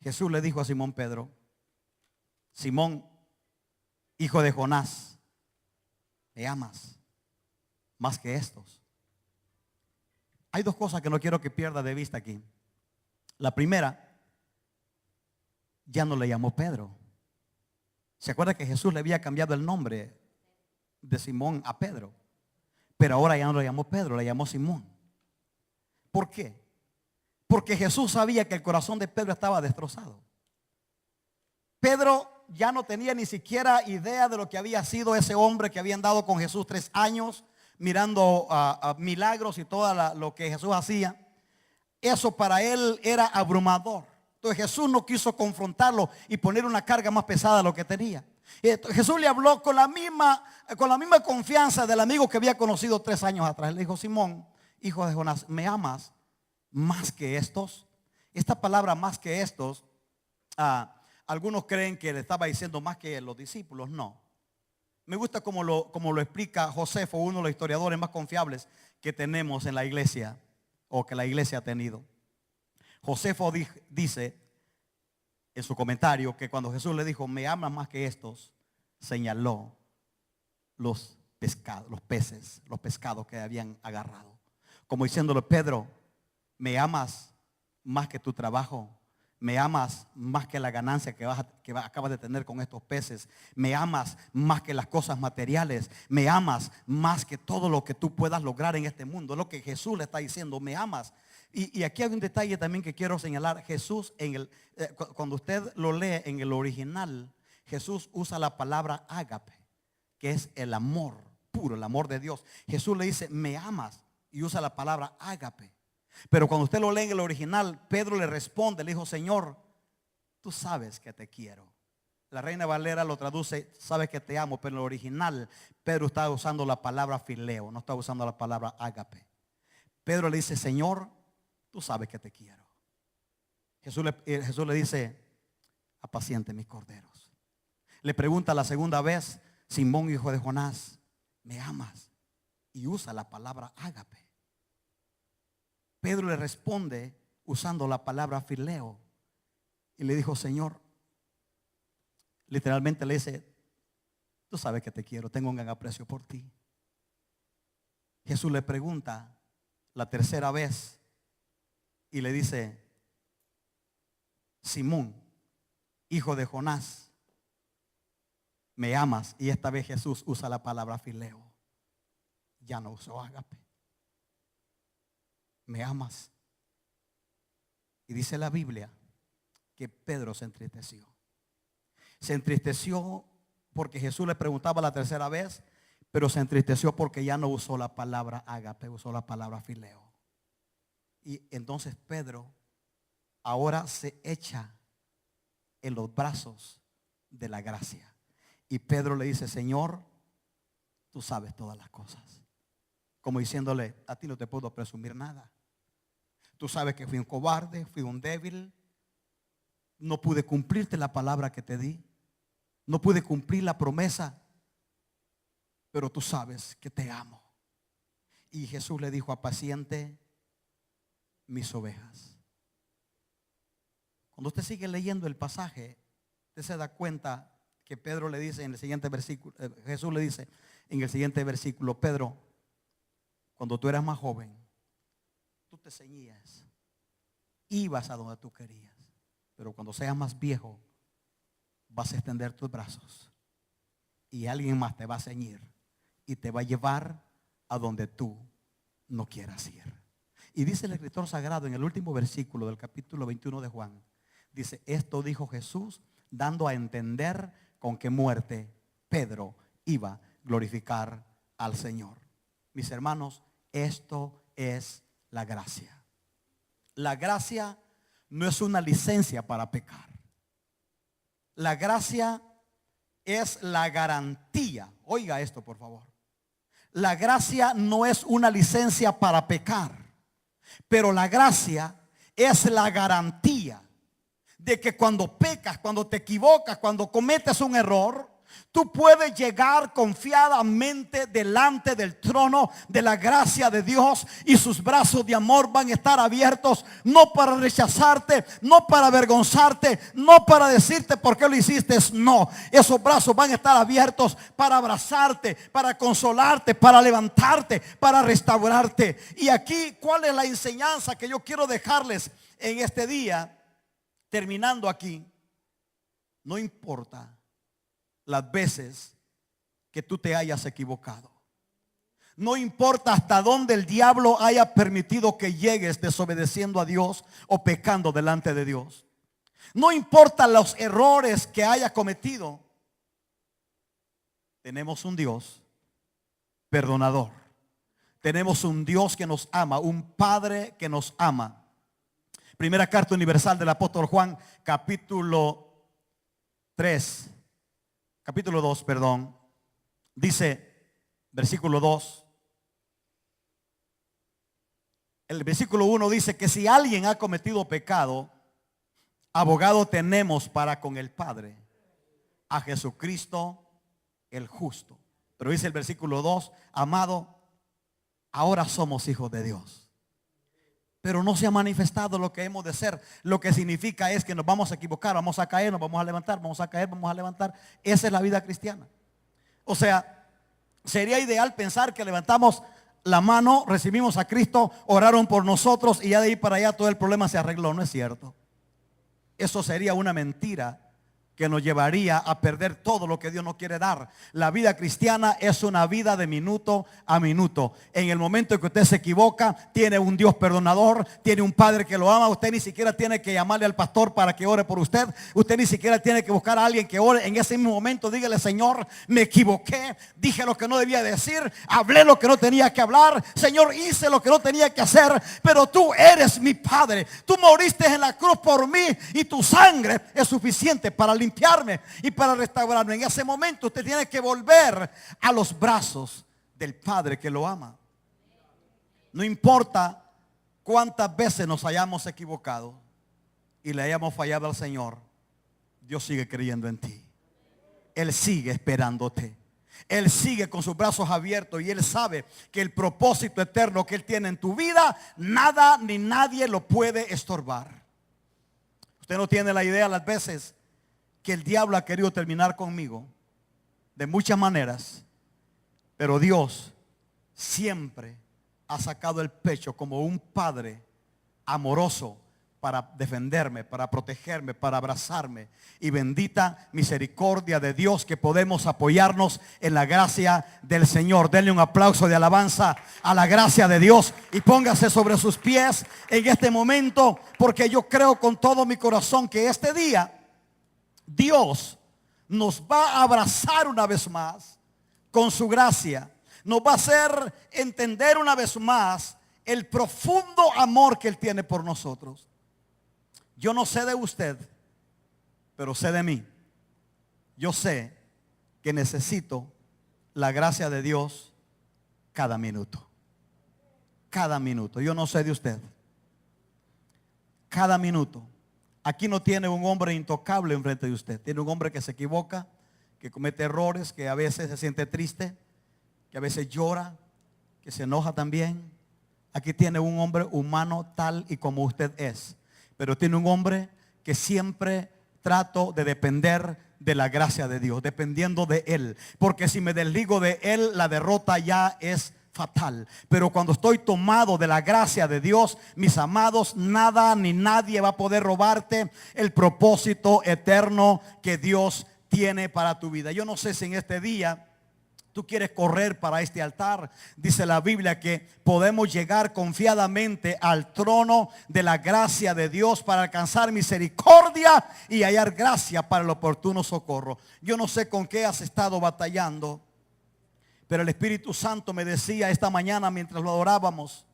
[SPEAKER 1] Jesús le dijo a Simón Pedro, Simón, hijo de Jonás, ¿me amas más que estos? Hay dos cosas que no quiero que pierda de vista aquí. La primera, ya no le llamó Pedro. ¿Se acuerda que Jesús le había cambiado el nombre de Simón a Pedro? Pero ahora ya no le llamó Pedro, le llamó Simón. ¿Por qué? Porque Jesús sabía que el corazón de Pedro estaba destrozado. Pedro ya no tenía ni siquiera idea de lo que había sido ese hombre que había andado con Jesús 3 años, mirando milagros y todo lo que Jesús hacía. Eso para él era abrumador. Entonces Jesús no quiso confrontarlo y poner una carga más pesada de lo que tenía. Jesús le habló con la misma confianza del amigo que había conocido 3 años atrás. Le dijo, Simón, hijo de Jonás, ¿me amas más que estos? Esta palabra más que estos, algunos creen que le estaba diciendo más que los discípulos. No. Me gusta como lo explica Josefo, uno de los historiadores más confiables que tenemos en la iglesia, o que la iglesia ha tenido. Josefo dice en su comentario que cuando Jesús le dijo, me amas más que estos, señaló los peces, los pescados que habían agarrado. Como diciéndole, Pedro, me amas más que tu trabajo. Me amas más que la ganancia que acabas de tener con estos peces. Me amas más que las cosas materiales. Me amas más que todo lo que tú puedas lograr en este mundo. Es lo que Jesús le está diciendo, me amas. Y aquí hay un detalle también que quiero señalar. Jesús, cuando usted lo lee en el original, Jesús usa la palabra ágape, que es el amor puro, el amor de Dios. Jesús le dice, me amas, y usa la palabra ágape. Pero cuando usted lo lee en el original, Pedro le responde, le dijo, Señor, tú sabes que te quiero. La Reina Valera lo traduce, sabes que te amo, pero en el original Pedro está usando la palabra fileo, no está usando la palabra ágape. Pedro le dice, Señor, tú sabes que te quiero. Jesús le dice, apaciente mis corderos. Le pregunta la segunda vez, Simón, hijo de Jonás, ¿me amas? Y usa la palabra ágape. Pedro le responde usando la palabra fileo y le dijo, Señor, literalmente le dice, tú sabes que te quiero, tengo un gran aprecio por ti. Jesús le pregunta la tercera vez y le dice, Simón, hijo de Jonás, ¿me amas? Y esta vez Jesús usa la palabra fileo, ya no usó ágape. ¿Me amas? Y dice la Biblia que Pedro se entristeció. Se entristeció porque Jesús le preguntaba la tercera vez, pero se entristeció porque ya no usó la palabra ágape, usó la palabra fileo. Y entonces Pedro ahora se echa en los brazos de la gracia. Y Pedro le dice, Señor, tú sabes todas las cosas. Como diciéndole, a ti no te puedo presumir nada. Tú sabes que fui un cobarde, fui un débil. No pude cumplirte la palabra que te di. No pude cumplir la promesa. Pero tú sabes que te amo. Y Jesús le dijo, apaciente mis ovejas. Cuando usted sigue leyendo el pasaje, usted se da cuenta que Pedro le dice en el siguiente versículo, Jesús le dice en el siguiente versículo, Pedro, cuando tú eras más joven, tú te ceñías, ibas a donde tú querías, pero cuando seas más viejo, vas a extender tus brazos y alguien más te va a ceñir y te va a llevar a donde tú no quieras ir. Y dice el escritor sagrado en el último versículo del capítulo 21 de Juan, dice, esto dijo Jesús dando a entender con qué muerte Pedro iba a glorificar al Señor. Mis hermanos, esto es la gracia. La gracia no es una licencia para pecar. La gracia es la garantía. Oiga esto, por favor. La gracia no es una licencia para pecar, pero la gracia es la garantía de que cuando pecas, cuando te equivocas, cuando cometes un error, tú puedes llegar confiadamente delante del trono de la gracia de Dios, y sus brazos de amor van a estar abiertos, no para rechazarte, no para avergonzarte, no para decirte por qué lo hiciste. No, esos brazos van a estar abiertos para abrazarte, para consolarte, para levantarte, para restaurarte. Y aquí, ¿cuál es la enseñanza que yo quiero dejarles en este día? Terminando aquí, no importa las veces que tú te hayas equivocado. No importa hasta dónde el diablo haya permitido que llegues desobedeciendo a Dios o pecando delante de Dios. No importa los errores que haya cometido. Tenemos un Dios perdonador. Tenemos un Dios que nos ama, un Padre que nos ama. Primera carta universal del apóstol Juan, capítulo 2, dice, versículo 2. El versículo 1 dice que si alguien ha cometido pecado, abogado tenemos para con el Padre, a Jesucristo el justo. Pero dice el versículo 2, amado, ahora somos hijos de Dios, pero no se ha manifestado lo que hemos de ser. Lo que significa es que nos vamos a equivocar, vamos a caer, nos vamos a levantar, vamos a caer, vamos a levantar. Esa es la vida cristiana. O sea, sería ideal pensar que levantamos la mano, recibimos a Cristo, oraron por nosotros y ya de ahí para allá todo el problema se arregló. No es cierto. Eso sería una mentira que nos llevaría a perder todo lo que Dios nos quiere dar. La vida cristiana es una vida de minuto a minuto. En el momento en que usted se equivoca, tiene un Dios perdonador, tiene un Padre que lo ama. Usted ni siquiera tiene que llamarle al pastor para que ore por usted. Usted ni siquiera tiene que buscar a alguien que ore. En ese mismo momento dígale: Señor, me equivoqué, dije lo que no debía decir, hablé lo que no tenía que hablar, Señor, hice lo que no tenía que hacer, pero tú eres mi Padre. Tú moriste en la cruz por mí y tu sangre es suficiente para limpiarme y para restaurarme. En ese momento usted tiene que volver a los brazos del Padre que lo ama. No importa cuántas veces nos hayamos equivocado y le hayamos fallado al Señor, Dios sigue creyendo en ti. Él sigue esperándote. Él sigue con sus brazos abiertos y Él sabe que el propósito eterno que Él tiene en tu vida, nada ni nadie lo puede estorbar. Usted no tiene la idea las veces que el diablo ha querido terminar conmigo de muchas maneras, pero Dios siempre ha sacado el pecho como un padre amoroso para defenderme, para protegerme, para abrazarme. Y bendita misericordia de Dios que podemos apoyarnos en la gracia del Señor. Denle un aplauso de alabanza a la gracia de Dios y póngase sobre sus pies en este momento, porque yo creo con todo mi corazón que este día Dios nos va a abrazar una vez más con su gracia. Nos va a hacer entender una vez más el profundo amor que Él tiene por nosotros. Yo no sé de usted, pero sé de mí. Yo sé que necesito la gracia de Dios cada minuto. Cada minuto. Yo no sé de usted. Cada minuto. Aquí no tiene un hombre intocable enfrente de usted. Tiene un hombre que se equivoca, que comete errores, que a veces se siente triste, que a veces llora, que se enoja también. Aquí tiene un hombre humano tal y como usted es. Pero tiene un hombre que siempre trato de depender de la gracia de Dios, dependiendo de Él. Porque si me desligo de Él, la derrota ya es fatal. Pero cuando estoy tomado de la gracia de Dios, mis amados, nada ni nadie va a poder robarte el propósito eterno que Dios tiene para tu vida. Yo no sé si en este día tú quieres correr para este altar. Dice la Biblia que podemos llegar confiadamente al trono de la gracia de Dios para alcanzar misericordia y hallar gracia para el oportuno socorro. Yo no sé con qué has estado batallando, pero el Espíritu Santo me decía esta mañana mientras lo adorábamos,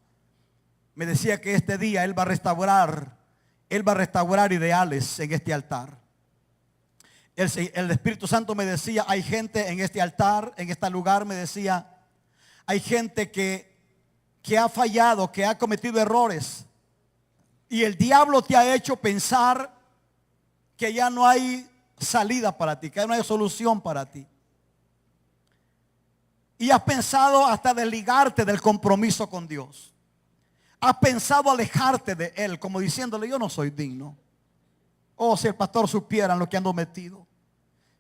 [SPEAKER 1] me decía que este día Él va a restaurar ideales en este altar. El Espíritu Santo me decía, hay gente en este altar, en este lugar, me decía, hay gente que ha fallado, que ha cometido errores. Y el diablo te ha hecho pensar que ya no hay salida para ti, que ya no hay solución para ti. Y has pensado hasta desligarte del compromiso con Dios. Has pensado alejarte de Él, como diciéndole, yo no soy digno. Oh, si el pastor supiera en lo que ando metido.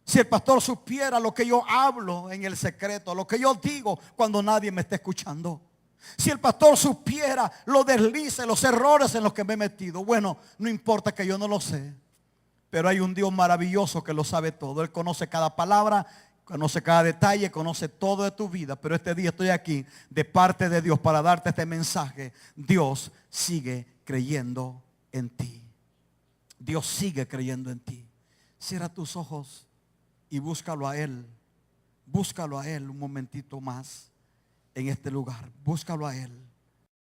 [SPEAKER 1] Si el pastor supiera lo que yo hablo en el secreto, lo que yo digo cuando nadie me está escuchando. Si el pastor supiera los deslices, los errores en los que me he metido. Bueno, no importa que yo no lo sé. Pero hay un Dios maravilloso que lo sabe todo. Él conoce cada palabra, conoce cada detalle, conoce todo de tu vida. Pero este día estoy aquí de parte de Dios para darte este mensaje. Dios sigue creyendo en ti. Dios sigue creyendo en ti. Cierra tus ojos y búscalo a Él. Búscalo a Él un momentito más en este lugar. Búscalo a Él.